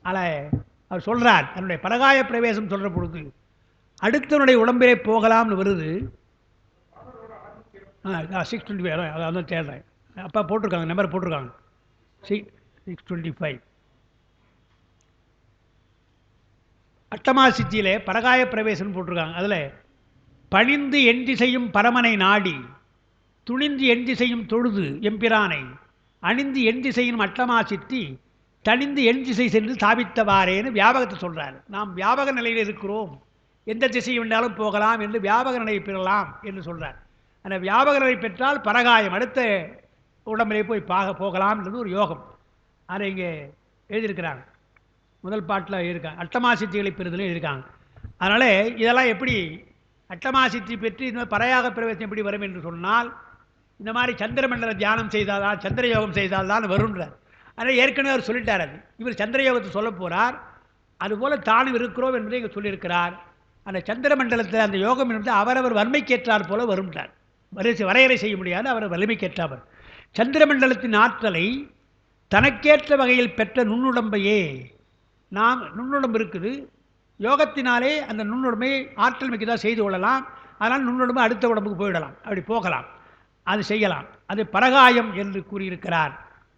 அதில் அவர் சொல்கிறார் தன்னுடைய பரகாய பிரவேசம் சொல்கிற பொழுது அடுத்தனுடைய உடம்பிலே போகலாம்னு வருது. 625 அதான் தேடுறேன். அப்போ போட்டிருக்காங்க நம்பர் போட்டிருக்காங்க 625. அட்டமா சித்தியிலே பரகாய பிரவேசம் போட்டிருக்காங்க. அதில் பணிந்து என் திசையும் பரமனை நாடி துணிந்து என் திசையும் தொழுது எம்பிரானை அணிந்து என் திசையும் அட்டமா சித்தி தணிந்து என் திசை சென்று ஸ்தாபித்தவாறேன்னு வியாபகத்தை சொல்கிறார். நாம் வியாபக நிலையில் இருக்கிறோம், எந்த திசை வேண்டாலும் போகலாம் என்று வியாபக நிலையை பெறலாம் என்று சொல்கிறார். அந்த வியாபக நிலை பெற்றால் பரகாயம் அடுத்த உடம்பிலே போய் போகலாம்ன்றது ஒரு யோகம். அதை இங்கே எழுதியிருக்கிறாங்க. முதல் பாட்டில் இருக்காங்க அட்டமா சித்திகளை பெறுதல் இருக்காங்க. அதனால் இதெல்லாம் எப்படி அட்டமா சித்தி பெற்று இந்த பரையாக பிரவேசம் எப்படி வரும் என்று சொன்னால் இந்த மாதிரி சந்திரமண்டல தியானம் செய்தால்தான் சந்திர யோகம் செய்தால்தான் வருன்றார். ஆனால் ஏற்கனவே அவர் சொல்லிட்டார். அது இவர் சந்திர யோகத்தை சொல்ல போகிறார். அதுபோல் தானும் இருக்கிறோம் என்பதை இங்கே சொல்லியிருக்கிறார். அந்த சந்திர மண்டலத்தில் அந்த யோகம் என்பது அவரவர் வலிமைக்கேற்றார் போல வரும்ன்றார். வரையறை செய்ய முடியாது, அவர் வலிமைக்கேற்றார். சந்திரமண்டலத்தின் ஆற்றலை தனக்கேற்ற வகையில் பெற்ற நுண்ணுடம்பையே நாம் நுண்ணுடம்பு இருக்குது, யோகத்தினாலே அந்த நுண்ணுடம்பை ஆற்றல் மிக்கதாக செய்து கொள்ளலாம். அதனால் நுண்ணுடம்பு அடுத்த உடம்புக்கு போயிடலாம், அப்படி போகலாம், அது செய்யலாம். அது பரகாயம் என்று கூறியிருக்கிறார்.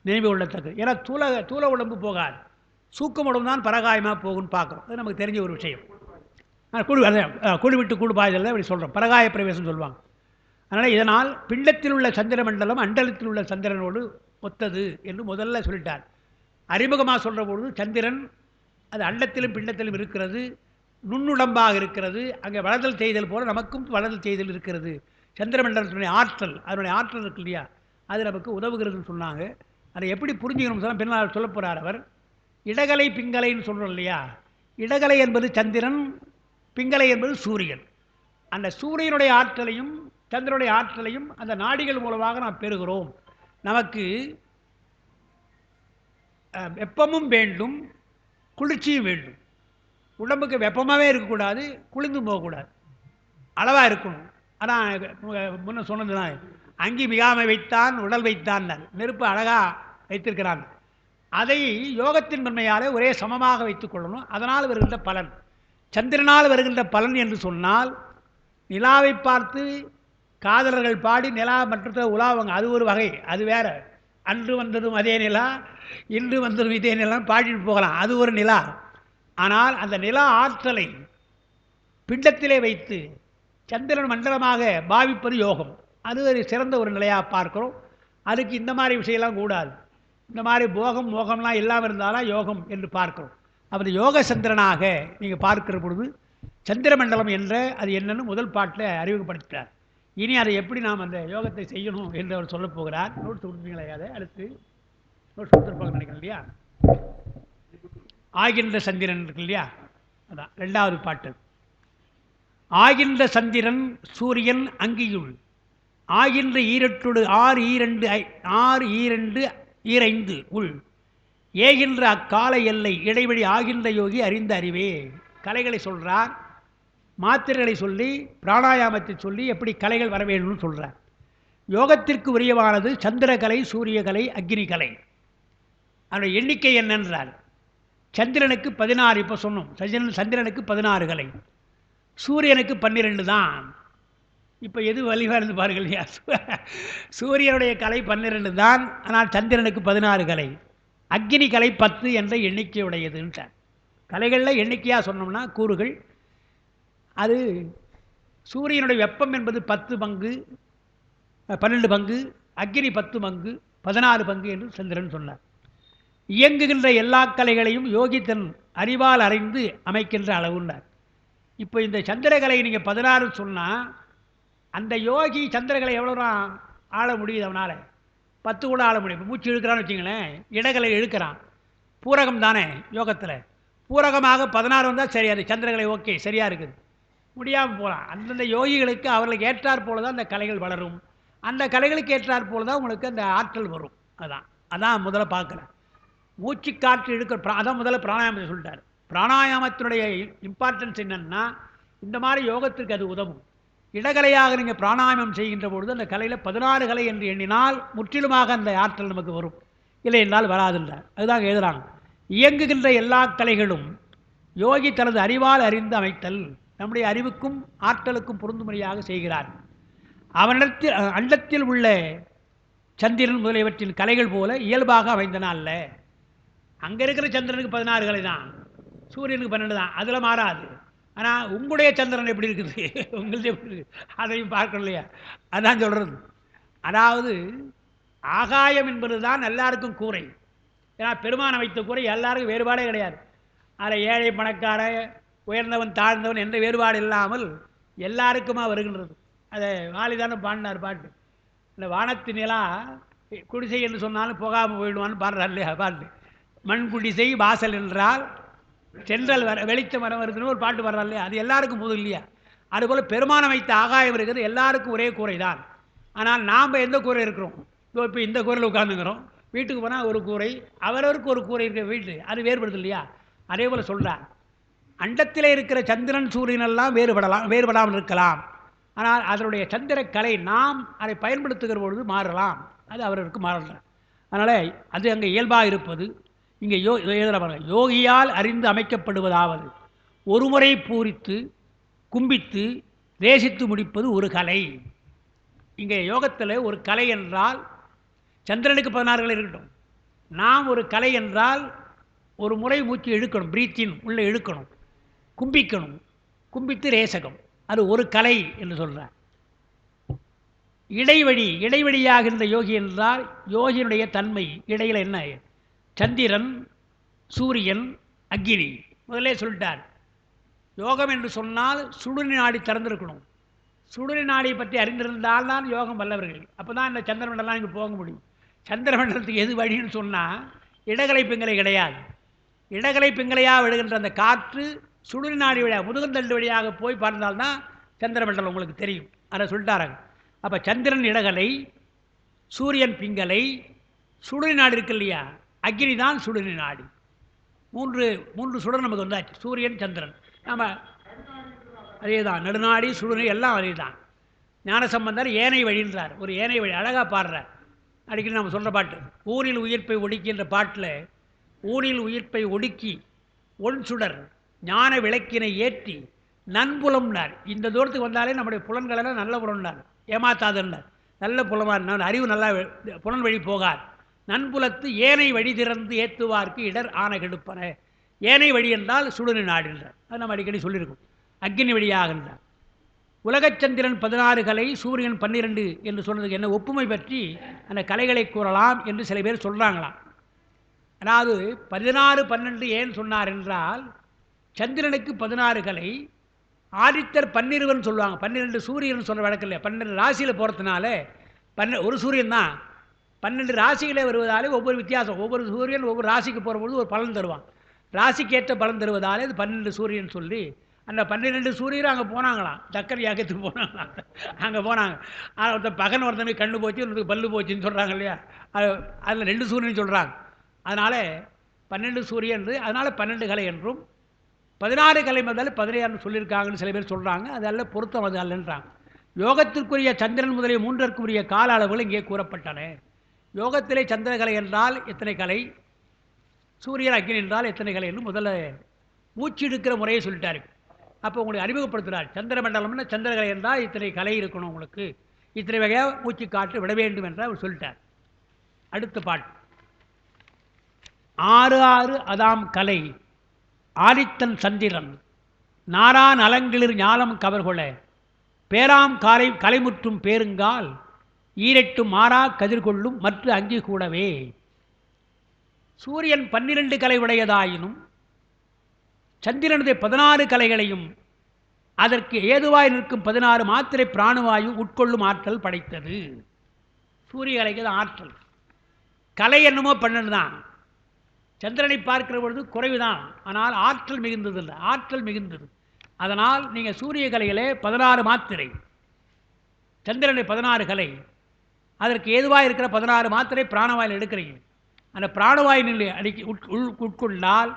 நினைவு கொள்ளத்தக்கது. ஏன்னா தூள உடம்பு போகாது, சூக்கம் உடம்பு தான் பரகாயமாக போகும்னு பார்க்குறோம். அது நமக்கு தெரிஞ்ச ஒரு விஷயம். குழு விட்டு கூடு பாய்தல் அப்படி சொல்கிறோம், பரகாய பிரவேசம் சொல்லுவாங்க. அதனால் இதனால் பிண்டத்தில் உள்ள சந்திர மண்டலம் அண்டலத்தில் உள்ள சந்திரனோடு ஒத்தது என்று முதல்ல சொல்லிட்டார். அறிமுகமாக சொல்கிற பொழுது சந்திரன் அது அண்டத்திலும் பிண்டத்திலும் இருக்கிறது, நுண்ணுடம்பாக இருக்கிறது. அங்கே வளர்தல் செய்தல் போல நமக்கும் வளர்தல் செய்தல் இருக்கிறது. சந்திரமண்டலத்தினுடைய ஆற்றல், அதனுடைய ஆற்றல் இருக்கு இல்லையா, அது நமக்கு உதவுகிறதுன்னு சொன்னாங்க. அதை எப்படி புரிஞ்சுக்கணும்னு சொன்னால் பின்னால் சொல்ல போகிறார் அவர். இடகலை பிங்கலைன்னு சொல்கிறோம் இல்லையா, இடகலை என்பது சந்திரன், பிங்கலை என்பது சூரியன். அந்த சூரியனுடைய ஆற்றலையும் சந்திரனுடைய ஆற்றலையும் அந்த நாடிகள் மூலமாக நாம் பெறுகிறோம். நமக்கு வெப்பமும் வேண்டும், குளிர்ச்சியும் வேண்டும். உடம்புக்கு வெப்பமாகவே இருக்கக்கூடாது, குளிர்ந்தும் போகக்கூடாது, அளவாக இருக்கணும். அதான் முன்ன சொன்னது தான், அங்கி மிகாமை வைத்தான் உடல் வைத்தான், நெருப்பு அழகாக வைத்திருக்கிறான். அதை யோகத்தின் நன்மையாலே ஒரே சமமாக வைத்துக் கொள்ளணும். அதனால் வருகின்ற பலன், சந்திரனால் வருகின்ற பலன் என்று சொன்னால், நிலாவை பார்த்து காதலர்கள் பாடி நிலா மற்ற உலாவங்க, அது ஒரு வகை, அது வேற. அன்று வந்ததும் அதே நிலா, இன்று வந்ததும் இதே நிலா பாடிட்டு போகலாம், அது ஒரு நிலா. ஆனால் அந்த நிலா ஆற்றலை பிண்டத்திலே வைத்து சந்திரன் மண்டலமாக பாவிப்பது யோகம். அது ஒரு சிறந்த ஒரு நிலையாக பார்க்கிறோம். அதுக்கு இந்த மாதிரி விஷயம்லாம் கூடாது, இந்த மாதிரி போகம் மோகம்லாம் இல்லாமல் இருந்தாலும் யோகம் என்று பார்க்கிறோம். அப்படி யோக சந்திரனாக நீங்கள் பார்க்கிற பொழுது சந்திரமண்டலம் என்ற அது என்னன்னு முதல் பாட்டில் அறிமுகப்படுத்திட்டார். இனி அதை எப்படி நாம் அந்த யோகத்தை செய்யணும் என்று அவர் சொல்ல போகிறார். நோட்ஸ் கொடுப்பீங்களா? அதை அடுத்து நோட்ஸ் கொடுத்துருப்பாங்க நினைக்கிறேன் இல்லையா. ஆகின்ற சந்திரன் இருக்கு இல்லையா, அதான் ரெண்டாவது பாட்டு. ஆகின்ற சந்திரன் சூரியன் அங்கியுள் ஆகின்ற ஈரட்டோடு 6 உள் ஏகின்ற அக்கால எல்லை இடைவெளி ஆகின்ற யோகி அறிந்த அறிவே. கலைகளை சொல்கிறார், மாத்திரைகளை சொல்லி பிராணாயாமத்தை சொல்லி எப்படி கலைகள் வர வேணும்னு சொல்கிறார். யோகத்திற்கு உரியவானது சந்திரகலை, சூரியகலை, அக்னி கலை. அதனுடைய எண்ணிக்கை என்னன்றார். சந்திரனுக்கு 16, இப்போ சொன்னோம். சந்திரனுக்கு 16 கலை, சூரியனுக்கு 12 தான். இப்போ எது வலிவாக இருந்து பாருங்கள் இல்லையா, சூரியனுடைய கலை 12 தான், ஆனால் சந்திரனுக்கு 16 கலை. அக்னி கலை 10 என்ற எண்ணிக்கையுடையதுன்றார். கலைகளில் எண்ணிக்கையாக சொன்னோம்னா கூறுகள், அது சூரியனுடைய வெப்பம் என்பது 10 பங்கு 12 பங்கு, அக்னி 10 பங்கு 14 பங்கு என்று சந்திரன் சொன்னார். இயங்குகின்ற எல்லா கலைகளையும் யோகி தன் அறிவால் அறிந்து அமைக்கின்ற அளவுன்னார். இப்போ இந்த சந்திரகலை நீங்கள் 16 சொன்னால் அந்த யோகி சந்திரகலை எவ்வளோ ஆள முடியுது அவனால்? 10 கூட ஆள முடியும். இப்போ மூச்சு இழுக்கிறான்னு வச்சுங்களேன், இடகலை இழுக்கிறான், பூரகம் தானே யோகத்தில். பூரகமாக 16 வந்தால் சரி, அது சந்திரகலை ஓகே சரியாக இருக்குது. முடியாமல் போகலாம். அந்தந்த யோகிகளுக்கு அவர்களுக்கு ஏற்றாற் போல தான் அந்த கலைகள் வளரும். அந்த கலைகளுக்கு ஏற்றாற் போல தான் உங்களுக்கு அந்த ஆற்றல் வரும். அதான் முதல்ல பார்க்குறேன். மூச்சு காற்று இழுக்கிற அதான் முதல்ல பிராணாயாமத்தை சொல்லிட்டார். பிராணாயாமத்தினுடைய இம்பார்ட்டன்ஸ் என்னென்னா, இந்த மாதிரி யோகத்திற்கு அது உதவும். இடகலையாக நீங்கள் பிராணாயாமம் செய்கின்ற பொழுது அந்த கலையில் 16 கலை என்று எண்ணினால் முற்றிலுமாக அந்த ஆற்றல் நமக்கு வரும். இல்லை என்றால் வராதுன்றார். அதுதான் எழுதுறாங்க. இயங்குகின்ற எல்லா கலைகளும் யோகி தனது அறிவால் அறிந்து அமைத்தல், நம்முடைய அறிவுக்கும் ஆற்றலுக்கும் பொருந்தும்படியாக செய்கிறார். அவனிடத்தில் அண்டத்தில் உள்ள சந்திரன் முதலியவற்றின் கலைகள் போல இயல்பாக அமைந்தன அல்ல. அங்கே இருக்கிற சந்திரனுக்கு 16 கலை தான், சூரியனுக்கு 12 தான், அதில் மாறாது. ஆனால் உங்களுடைய சந்திரன் எப்படி இருக்குது, உங்களது எப்படி இருக்குது, அதையும் பார்க்கணும் இல்லையா? அதான் சொல்கிறது. அதாவது ஆகாயம் என்பது தான் எல்லாருக்கும் கூரை. ஏன்னா பெருமான் வைத்த கூரை எல்லாருக்கும் வேறுபாடே கிடையாது. அதில் ஏழை பணக்கார, உயர்ந்தவன் தாழ்ந்தவன் என்ற வேறுபாடு இல்லாமல் எல்லாருக்குமா வருகின்றது. அதை வாலிதான பாடினார் பாட்டு. இந்த வானத்து நிலா குடிசை என்று சொன்னாலும் போகாமல் போயிடுவான்னு பாடுறார் இல்லையா பாட்டு. மண் குடிசை வாசல் என்றால் சென்றல் வர வெளிச்சம் வர வருதுன்னு ஒரு பாட்டு வர்றாரு இல்லையா? அது எல்லாருக்கும் போதும் இல்லையா? அதுபோல் பெருமானம் வைத்த ஆகாயம் இருக்கிறது, எல்லாருக்கும் ஒரே கூரை தான். ஆனால் நாம் எந்த கூரை இருக்கிறோம்? இப்போ இந்த கூரையில் உட்காந்துக்கிறோம். வீட்டுக்கு போனால் ஒரு கூரை, அவரவருக்கு ஒரு கூரை இருக்கிற வீட்டு, அது வேறுபடுது இல்லையா? அதே போல் சொல்கிறார், அண்டத்தில் இருக்கிற சந்திரன் சூரியனெல்லாம் வேறுபடாமல் இருக்கலாம். ஆனால் அதனுடைய சந்திர கலை நாம் அதை பயன்படுத்துகிற பொழுது மாறலாம். அது அவருக்கு மாறலாம். அதனால் அது அங்கே இயல்பாக இருப்பது. இங்கே யோகியால் அறிந்து அமைக்கப்படுவதாவது ஒரு முறை பூரித்து கும்பித்து தேசித்து முடிப்பது ஒரு கலை. இங்கே யோகத்தில் ஒரு கலை என்றால் சந்திரனுக்கு 16 கலை இருக்கட்டும். நாம் ஒரு கலை என்றால் ஒரு முறை மூச்சு இழுக்கணும், பிரீத்தின் உள்ளே இழுக்கணும், கும்பிக்கணும், கும்பித்து ரேசகம், அது ஒரு கலை என்று சொல்கிறார். இடைவெளியாகின்ற யோகி என்றால் யோகியினுடைய தன்மை இடையில் என்ன? சந்திரன், சூரியன், அக்கினி. முதலே சொல்லிட்டார். யோகம் என்று சொன்னால் சுடுநீர் நாடி திறந்திருக்கணும். சுடுநீர் நாடியை பற்றி அறிந்திருந்தால் தான் யோகம் வல்லவர்கள். அப்போ தான் இந்த சந்திரமண்டலம் இங்கே போக முடியும். சந்திரமண்டலத்துக்கு எது வழின்னு சொன்னால் இடகலை பிங்கலை கிடையாது. இடகலை பிங்கலையாக விடுகின்ற அந்த காற்று சுடுநீர் நாடி வழியாக முதுகந்தண்டு வழியாக போய் பார்த்தால்தான் சந்திரமண்டலம் உங்களுக்கு தெரியும். அதை சொல்லிட்டாராங்க. அப்போ சந்திரன் இடகலை, சூரியன் பிங்கலை, சுடுநீர் நாடு இருக்கு இல்லையா, அக்னி தான் சுடுநீர் நாடி. மூன்று சுடர் நமக்கு வந்தாச்சு, சூரியன் சந்திரன். நம்ம அதே தான், நடுநாடி சுடுநீர் எல்லாம் அதே தான். ஞானசம்பந்தர் ஏனை வழின்றார், ஒரு ஏனை வழி அழகாக பாடுறார். அடிக்கடி நம்ம சொல்கிற பாட்டு, ஊரில் உயிர்ப்பை ஒடுக்கின்ற பாட்டில், ஊரில் உயிர்ப்பை ஒடுக்கி ஒன் சுடர் ஞான விளக்கினை ஏற்றி நன்புலம்னார். இந்த தூரத்துக்கு வந்தாலே நம்முடைய புலன்களெல்லாம் நல்ல புலன்னார், ஏமாத்தாதுன்னார். நல்ல புலமானார், அறிவு நல்லா புலன் வழி போகார். நன்புலத்து ஏனை வழி திறந்து ஏற்றுவார்க்கு இடர் ஆன கெடுப்பன. ஏனை வழி என்றால் சுடுநீர் நாடுன்றார். அது நம்ம அடிக்கடி சொல்லியிருக்கோம். அக்னி வழியாகின்றார். உலகச்சந்திரன் 16 கலை, சூரியன் 12 என்று சொன்னதுக்கு என்ன ஒப்புமை பற்றி அந்த கலைகளை கூறலாம் என்று சில பேர் சொல்கிறாங்களாம். அதாவது 16 12 ஏன் சொன்னார் என்றால், சந்திரனுக்கு 16 கலை, ஆதித்தர் 12 சொல்லுவாங்க. 12 சூரியன் சொல்கிற வழக்கம் இல்லை. 12 ராசியில் போகிறதுனால ஒரு சூரியன் தான் 12 ராசிகளே வருவதாலே ஒவ்வொரு வித்தியாசம். ஒவ்வொரு சூரியன் ஒவ்வொரு ராசிக்கு போகிற பொழுது ஒரு பலன் தருவான். ராசிக்கேற்ற பலன் தருவதாலே இது 12 சூரியன் சொல்லி அந்த 12 சூரியரும் அங்கே போனாங்களாம். சக்கர யாகத்துக்கு போனாங்களாம். அங்கே போனாங்க. ஒருத்தர் பகன் ஒருத்தனுக்கு கண்ணு போச்சு, ஒருத்தருக்கு பல்லு போச்சுன்னு சொல்கிறாங்க இல்லையா? அதில் 2 சூரியன் சொல்கிறாங்க. அதனால் 12 சூரியன், அதனால் 12 கலை என்றும் 16 கலை முதல் 16 சொல்லியிருக்காங்கன்னு சில பேர் சொல்கிறாங்க. அதெல்லாம் பொருத்தம் அது அல்லன்றாங்க. யோகத்திற்குரிய சந்திரன் முதலிய 3 கால அளவுகள் இங்கே கூறப்பட்டன. யோகத்திலே சந்திரகலை என்றால் எத்தனை கலை, சூரியன் அக்னி என்றால் எத்தனை கலை என்று முதல்ல மூச்சு எடுக்கிற முறையை சொல்லிட்டாரு. அப்போ உங்களுக்கு அறிமுகப்படுத்துகிறார். சந்திரமண்டலம்னா சந்திரகலை என்றால் இத்தனை கலை இருக்கணும், உங்களுக்கு இத்தனை வகையாக மூச்சு காற்று விட வேண்டும் என்று அவர் சொல்லிட்டார். அடுத்த பாட்டு, 6 அதாம் கலை ஆதித்தன் சந்திரன் நாரா நலங்களிர் ஞாலம் கவர்கொள பேராம் காலை கலைமுற்றும் பேருங்கால் ஈரெட்டும் மாறா கதிர்கொள்ளும் மற்ற அங்கி கூடவே. சூரியன் 12 கலை உடையதாயினும் சந்திரனுடைய 16 கலைகளையும் அதற்கு ஏதுவாய் நிற்கும் 16 மாத்திரை பிராணுவாயு உட்கொள்ளும் ஆற்றல் படைத்தது. சூரிய கலைக்கு ஆற்றல், கலை என்னமோ 12 தான். சந்திரனை பார்க்கிற பொழுது குறைவு தான், ஆனால் ஆற்றல் மிகுந்தது இல்லை, ஆற்றல் மிகுந்தது. அதனால் நீங்கள் சூரிய கலைகளே 16 மாத்திரை, சந்திரனை 16 கலை, அதற்கு ஏதுவாக இருக்கிற 16 மாத்திரை பிராணவாயில் எடுக்கிறீங்க. அந்த பிராணவாயினில் உட்கொண்டால்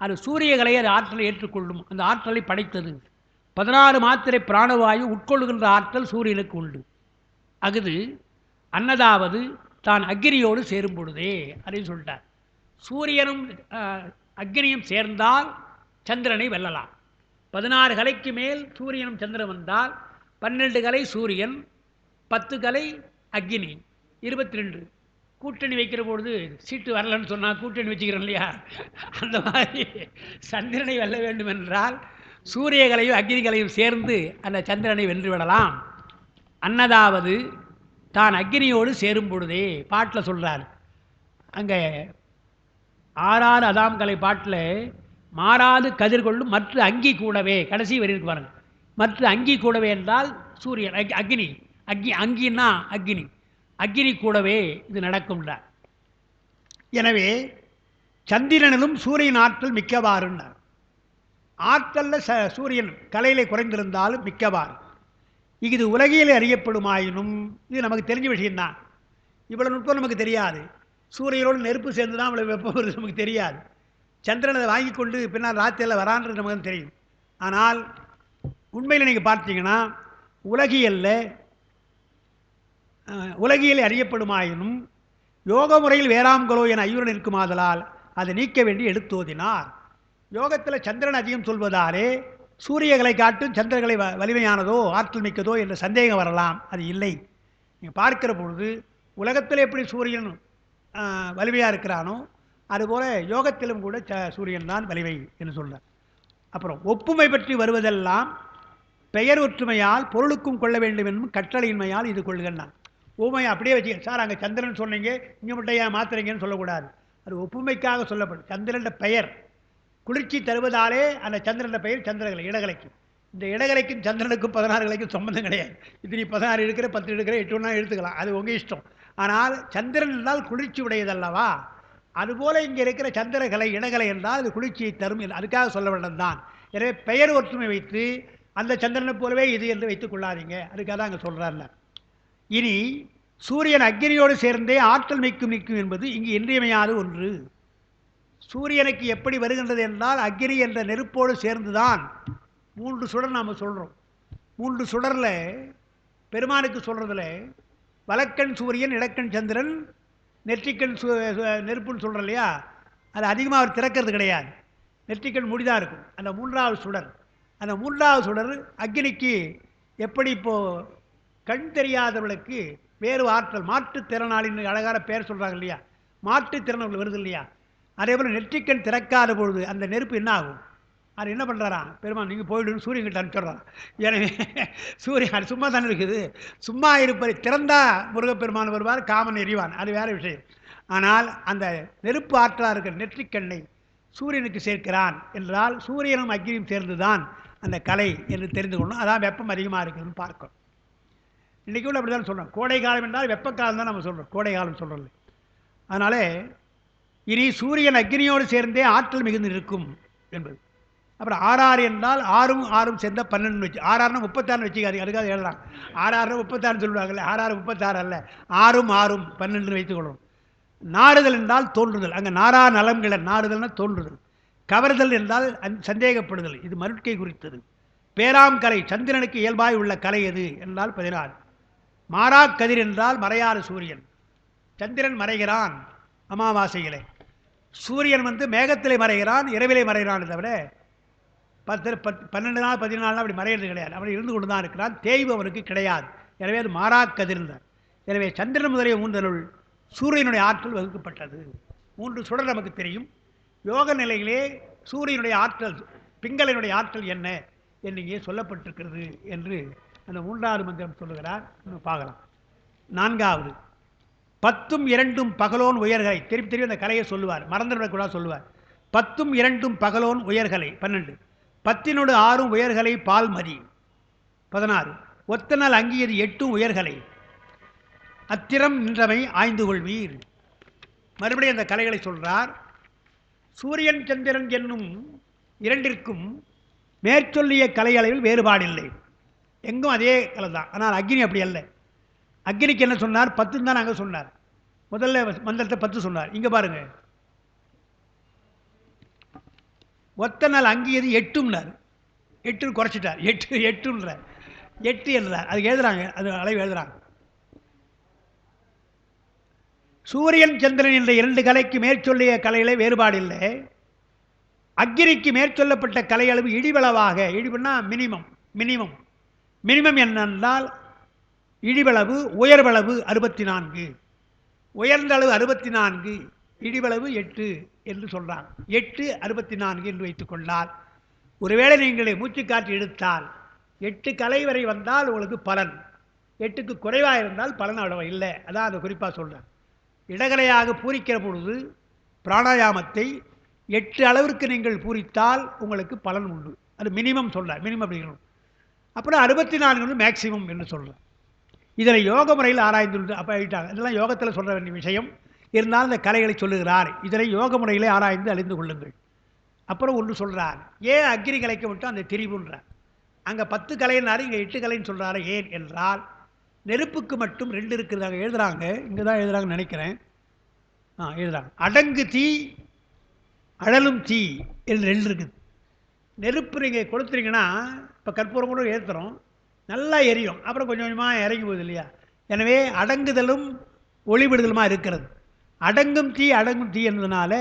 அது சூரிய கலையை அது ஆற்றலை ஏற்றுக்கொள்ளும். அந்த ஆற்றலை படைத்தது 16 மாத்திரை பிராணவாயு உட்கொள்ளுகின்ற ஆற்றல் சூரியனுக்கு உண்டு. அகுது அன்னதாவது தான் அக்னியோடு சேரும் பொழுதே அப்படின்னு சொல்லிட்டார். சூரியனும் அக்னியும் சேர்ந்தால் சந்திரனை வெல்லலாம். 16 கலைக்கு மேல் சூரியனும் சந்திரன் வந்தால் 12 கலை சூரியன், 10 கலை அக்னி, 22. கூட்டணி வைக்கிற பொழுது சீட்டு வரலன்னு சொன்னால் கூட்டணி வச்சுக்கிறோம் இல்லையா, அந்த மாதிரி சந்திரனை வெல்ல வேண்டும் என்றால் சூரியகலையும் அக்னிகளையும் சேர்ந்து அந்த சந்திரனை வென்று விடலாம். அன்னதாவது தான் அக்னியோடு சேரும் பொழுதே பாட்டில் சொல்கிறார். அங்கே 6 அதாம் கலை பாட்டில் மாறாது கதிர்கொள்ளும் மற்ற அங்கி கூடவே கடைசி வரைக்கும் பாருங்க. மற்ற அங்கி கூடவே என்றால் சூரியன் அக்னி, அங்கின்னா அக்னி, அக்னி கூடவே இது நடக்கும்ன்றார். எனவே சந்திரனிலும் சூரியன் ஆற்றல் மிக்கவாறுன்னார். ஆற்றலில் சூரியன் கலையிலே குறைந்திருந்தாலும் மிக்கவாறு. இது உலகிலே அறியப்படுமாயினும் இது நமக்கு தெரிஞ்ச விஷயம்தான். இவ்வளோ நுட்பம் நமக்கு தெரியாது. சூரியனோடு நெருப்பு சேர்ந்து தான் அவ்வளோ வெப்பம் வருது நமக்கு தெரியாது. சந்திரன் அதை வாங்கி கொண்டு பின்னால் ராத்திரியில் வரான்றது நமக்கு தெரியும். ஆனால் உண்மையில் நீங்கள் பார்த்தீங்கன்னா உலகியலே அறியப்படுமாயினும் யோக முறையில் வேறாம்களோ என ஐயுடன் இருக்குமாதலால் அதை நீக்க வேண்டி எடுத்தோதினார். யோகத்தில் சந்திரன் அதிகம் சொல்வதாலே சூரியகளை காட்டும் சந்திரகளை வலிமையானதோ ஆற்றல் மிக்கதோ என்ற சந்தேகம் வரலாம். அது இல்லை. நீங்கள் பார்க்கிற பொழுது உலகத்தில் எப்படி சூரியன் வலிமையாக இருக்கிறானோ அதுபோல் யோகத்திலும் கூட சூரியன் தான் வலிமை என்று சொல்கிறார். அப்புறம் ஒப்புமை பற்றி வருவதெல்லாம் பெயர் ஒற்றுமையால் பொருளுக்கும் கொள்ள வேண்டும் என்னும் கட்டளையின்மையால் இது கொள்கிறான். ஊமையை அப்படியே வச்சு சார் அங்கே சந்திரன் சொன்னீங்க இங்கே மட்டும் ஏன் மாத்துறீங்கன்னு சொல்லக்கூடாது. அது ஒப்புமைக்காக சொல்லப்படும். சந்திரன் பெயர் குளிர்ச்சி தருவதாலே அந்த சந்திரன் பெயர் சந்திரகலை இடகலைக்கு. இந்த இடகலைக்கும் சந்திரனுக்கும் 16 கலைக்கும் சம்பந்தம் கிடையாது. இது நீ 16 எடுக்கிற 10 எடுக்கிற 8 ஒன்றா எடுத்துக்கலாம், அது உங்கள் இஷ்டம். ஆனால் சந்திரன் என்றால் குளிர்ச்சி உடையதல்லவா, அதுபோல் இங்கே இருக்கிற சந்திரகலை இடகலை என்றால் அது குளிர்ச்சியை தரும், அதுக்காக சொல்ல வேண்டதுதான். எனவே பெயர் ஒற்றுமை வைத்து அந்த சந்திரனை போலவே இது என்று வைத்துக் கொள்ளாதீங்க, அதுக்காக தான் அங்கே சொல்கிறார்ல. இனி சூரியன் அக்னியோடு சேர்ந்தே ஆற்றல் நிற்கும் என்பது இங்கு இன்றியமையாத ஒன்று. சூரியனுக்கு எப்படி வருகின்றது என்றால் அக்னி என்ற நெருப்போடு சேர்ந்துதான் 3 சுடர் நாம் சொல்கிறோம். 3 சுடரில் பெருமானுக்கு சொல்கிறதுல வலக்கண் சூரியன், இடக்கண் சந்திரன், நெற்றிக்கண் நெருப்புன்னு சொல்கிறோம் இல்லையா, அது அதிகமாக அவர் திறக்கிறது கிடையாது, நெற்றிக்கண் முடிதான் இருக்கும். அந்த 3வது சுடர், அந்த 3வது சுடர் அக்னிக்கு எப்படி இப்போது கண் தெரியாதவர்களுக்கு வேறு ஆற்றல் மாற்றுத்திறனாளின்னு அழகான பேர் சொல்கிறாங்க இல்லையா, மாற்றுத்திறன் வருது இல்லையா, அதே போல் நெற்றிக்கண் திறக்காத பொழுது அந்த நெருப்பு என்ன ஆகும், அது என்ன பண்ணுறாராம் பெருமான், நீங்கள் போயிடுன்னு சூரியன்கிட்ட அனுப்பிச்சிடுறான். எனவே சூரியன் சும்மா தானே இருக்குது, சும்மா இருப்பதை திறந்தா முருகப்பெருமான் வருவார், காமன் எறிவான், அது வேறு விஷயம். ஆனால் அந்த நெருப்பு ஆற்றலாக இருக்கிற நெற்றிக்கண்ணை சூரியனுக்கு சேர்க்கிறான் என்றால் சூரியனும் அக்னியும் சேர்ந்து தான் அந்த கலை என்று தெரிந்து கொள்ளணும். அதான் வெப்பம் அதிகமாக இருக்குதுன்னு பார்க்கணும். இன்றைக்கி கூட அப்படி தான் சொல்கிறோம். கோடை காலம் என்றால் வெப்பக்காலம் தான் நம்ம சொல்கிறோம், கோடை காலம் சொல்கிறோம். அதனால் இனி சூரியன் அக்னியோடு சேர்ந்தே ஆற்றல் மிகுந்து இருக்கும் என்பது. அப்புறம் 6 என்றால் 6ம் 6ம் சேர்ந்த 12 வச்சு, 6 36 வச்சுக்காதீங்க, அதுக்காக எழுதுறாங்க. 6 36 சொல்லுவாங்கல்ல, 6 36 அல்ல, 6ம் 6ம் 12 வைத்துக்கொள்ளும். நாறுதல் என்றால் தோன்றுதல், அங்கே நாரா நலம்கிளர், நாறுதல்னா தோன்றுதல். கவர்தல் என்றால் சந்தேகப்படுதல், இது மருட்கை குறித்தது. பேராம் கலை, சந்திரனுக்கு இயல்பாய் உள்ள கலை எது என்றால் 16. மாறா கதிர் என்றால் மறையாத சூரியன், சந்திரன் மறைகிறான் அமாவாசையிலே, சூரியன் மேகத்திலே மறைகிறான், இரவிலே மறைகிறான், தவிர 12 நாள் 14 நாள் அப்படி மறையிறது கிடையாது. அவன் இருந்து கொண்டு தான் இருக்கிறான், தேய்வு அவனுக்கு கிடையாது. எனவே அது மாறா கதிர்ந்தார். எனவே சந்திரன் முதலிய 3 சூரியனுடைய ஆற்றல் வகுக்கப்பட்டது. 3 சுடர் நமக்கு தெரியும். யோக நிலையிலே சூரியனுடைய ஆற்றல், பிங்களினுடைய ஆற்றல் என்ன என்று இங்கே சொல்லப்பட்டிருக்கிறது என்று அந்த 3வது மந்திரம் சொல்லுகிறார். பார்க்கலாம். 4வது 10ம் 2ம் பகலோன் உயர்கலை, திருப்பி திருப்பி அந்த கலையை சொல்லுவார், மறந்துவிடக்கூடாது சொல்லுவார். 10ம் 2ம் பகலோன் உயர்கலை 12, 10 6 உயர்கலை பால்மதி 16, ஒத்தனல் அங்கியது 8 உயர்கலை, அத்திரம் நின்றமை ஆய்ந்து கொள்வீர். மறுபடியும் அந்த கலைகளை சொல்றார். சூரியன் சந்திரன் என்னும் 2ற்கும் மேற்சொல்லிய கலை அளவில் வேறுபாடில்லை, எங்கும் அதே கலை தான். ஆனால் அக்னி அப்படி அல்ல. அக்னிக்கு என்ன சொன்னார், 10 தான் நாங்கள் சொன்னார். முதல்ல மந்திரத்தை 10 சொன்னார். இங்கே பாருங்க, ஒத்த நாள் அங்கியது 8ம்னார், 8 குறைச்சிட்டார், 8ன்றார், 8 என்றார். அது எழுதுறாங்க, அது அளவு எழுதுறாங்க. சூரியன் சந்திரன் என்ற 2 கலைக்கு மேற்சொல்லிய கலைகளை வேறுபாடில்லை. அக்கினிக்கு மேற்சொல்லப்பட்ட கலை அளவு இடிவளவாக, இடிவுன்னா மினிமம் மினிமம் மினிமம் என்னென்றால் இடிவளவு உயர்வளவு 64, உயர்ந்த அளவு 64, இடிவளவு 8 என்று சொல்றாங்க. 8 64 என்று வைத்துக் கொண்டால், ஒருவேளை நீங்கள் மூச்சு காற்று எடுத்தால் 8 கலை வரை வந்தால் உங்களுக்கு பலன், 8க்கு குறைவாக இருந்தால் பலன் அவ்வளவு இல்லை. அதான் அதை குறிப்பாக சொல்கிறேன். இடகலையாக பூரிக்கிற பொழுது பிராணாயாமத்தை 8 அளவிற்கு நீங்கள் பூரித்தால் உங்களுக்கு பலன் உண்டு. அது மினிமம் சொல்கிறேன், மினிமம் அப்படிங்கிறோம். அப்புறம் 64 வந்து மேக்சிமம் என்று சொல்கிறேன். இதில் யோக முறையில் ஆராய்ந்து அப்போ ஆகிட்டாங்க. இதெல்லாம் யோகத்தில் சொல்ல வேண்டிய விஷயம். இருந்தாலும் இந்த கலைகளை சொல்லுகிறார். இதனை யோக முறையிலே ஆராய்ந்து அறிந்து கொள்ளுங்கள். அப்புறம் ஒன்று சொல்கிறார், ஏன் அக்னி கலைக்கு மட்டும் அந்த திரிபுன்றார். அங்கே 10 கலைன்னாரு, இங்கே 8 கலைன்னு சொல்கிறாரு. ஏன் என்றால் நெருப்புக்கு மட்டும் 2 இருக்கிறதாக எழுதுகிறாங்க. இங்கே தான் எழுதுகிறாங்கன்னு நினைக்கிறேன். எழுதுகிறாங்க, அடங்கு தீ அழலும் தீ என்று 2 இருக்குது. நெருப்பு நீங்கள் கொளுத்துறீங்கன்னா, இப்போ கற்பூரம் கூட ஏற்றுறோம், நல்லா எரியும், அப்புறம் கொஞ்சம் கொஞ்சமாக இறங்கி போகுது இல்லையா. எனவே அடங்குதலும் ஒளிவிடுதலுமா இருக்கிறது. அடங்கும் தீ அடங்கும் தீ என்பதனால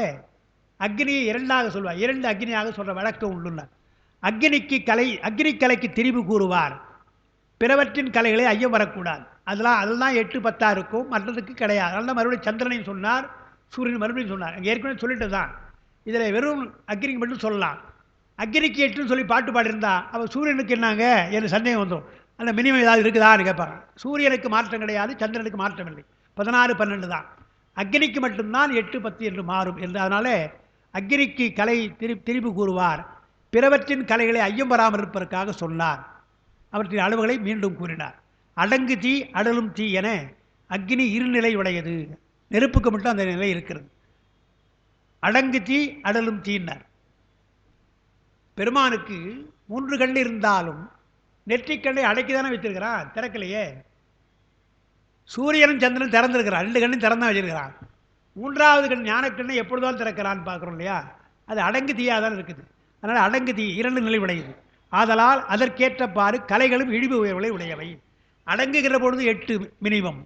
அக்னியை 2ஆக சொல்வார். 2 அக்னியாக சொல்கிற வழக்கம் உள்ளார். அக்னிக்கு கலை, அக்னி கலைக்கு திரிவு கூறுவார். பிறவற்றின் கலைகளை ஐயம் வரக்கூடாது. அதெல்லாம் 8 10 இருக்கும், மற்றதுக்கு கிடையாது. அதனால் மறுபடியும் சந்திரனையும் சொன்னார், சூரியன் மறுபடியும் சொன்னார். அங்கே ஏற்கனவே சொல்லிட்டு தான். இதில் வெறும் அக்னிக்கு மட்டும் சொல்லலாம். அக்னிக்கு 8ன்னு சொல்லி பாட்டு பாடியிருந்தா அவள் சூரியனுக்கு என்னாங்க என்று சந்தேகம் வந்துடும். அந்த மினிமம் ஏதாவது இருக்குதான்னு கேட்பாங்க. சூரியனுக்கு மாற்றம் கிடையாது, சந்திரனுக்கு மாற்றம் இல்லை. 16 12 தான். அக்னிக்கு மட்டும்தான் 8 10 என்று மாறும் என்று. அதனால அக்னிக்கு கலை திரிபு கூறுவார். பிறவற்றின் கலைகளை ஐயம் வராமல் இருப்பதற்காக சொன்னார். அவற்றின் அளவுகளை மீண்டும் கூறினார். அடங்கு தீ அடலும் தீ என அக்னி இருநிலை உடையது. நெருப்புக்கு மட்டும் அந்த நிலை இருக்கிறது. அடங்கு தீ அடலும் தீன்னார். பெருமானுக்கு 3 கண் இருந்தாலும் நெற்றிக்கண்ணை அடைக்கிதானே வச்சிருக்கிறான், திறக்கலையே. சூரியனும் சந்திரன் திறந்திருக்கிறான், 2 கண்ணும் திறந்தான் வச்சிருக்கிறான். 3வது கண் ஞானக்கண்ணை எப்பொழுதுதான் திறக்கிறான்னு பார்க்குறோம் இல்லையா. அது அடங்கு தீயாக தான் இருக்குது. அதனால் அடங்கு தீ 2 நிலை உடையது. ஆதலால் அதற்கேற்றப்பாறு கலைகளும் இழிவு உயர்வுகளை உடையவை. அடங்குகிற பொழுது 8 மினிமம்,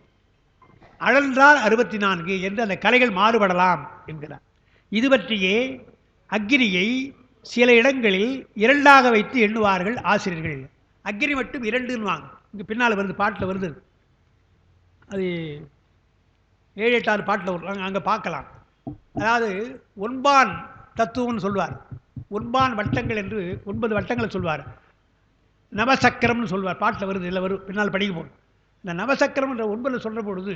அழன்றால் 64 என்று அந்த கலைகள் மாறுபடலாம் என்கிறார். இது பற்றியே அக்னியை சில இடங்களில் 2ஆக வைத்து எண்ணுவார்கள் ஆசிரியர்கள். அக்னி மட்டும் 2ன்னுவாங்க. இங்கே பின்னால் வருது, பாட்டில் வருது. அது 7 8 பாட்டில் வரும், அங்கே பார்க்கலாம். அதாவது ஒன்பான் தத்துவம்னு சொல்வார். ஒன்பான் வட்டங்கள் என்று 9 வட்டங்களை சொல்வார். நவசக்கரம்னு சொல்வார். பாட்டில் வருது, இல்லை வரும், பின்னால் படிக்க போகும். இந்த நவசக்கரம் என்ற 9 சொல்கிற பொழுது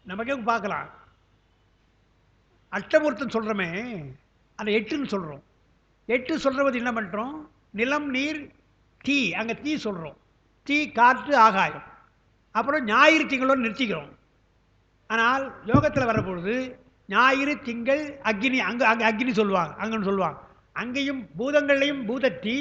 நமக்கே பார்க்கலாம். அஷ்டமூர்த்தம் சொல்கிறோமே, அந்த 8ன்னு சொல்கிறோம். 8 சொல்கிறது என்ன பண்ணுறோம், நிலம் நீர் தீ, அங்கே தீ சொல்கிறோம். தீ காற்று ஆகாயம். அப்புறம் ஞாயிறு திங்களோடு நிறுத்திக்கிறோம். ஆனால் யோகத்தில் வரப்பொழுது ஞாயிறு திங்கள் அக்னி, அங்கே அக்னி சொல்லுவாங்க, அங்கன்னு சொல்லுவாங்க. அங்கேயும் பூதங்களையும் பூதத்தீ,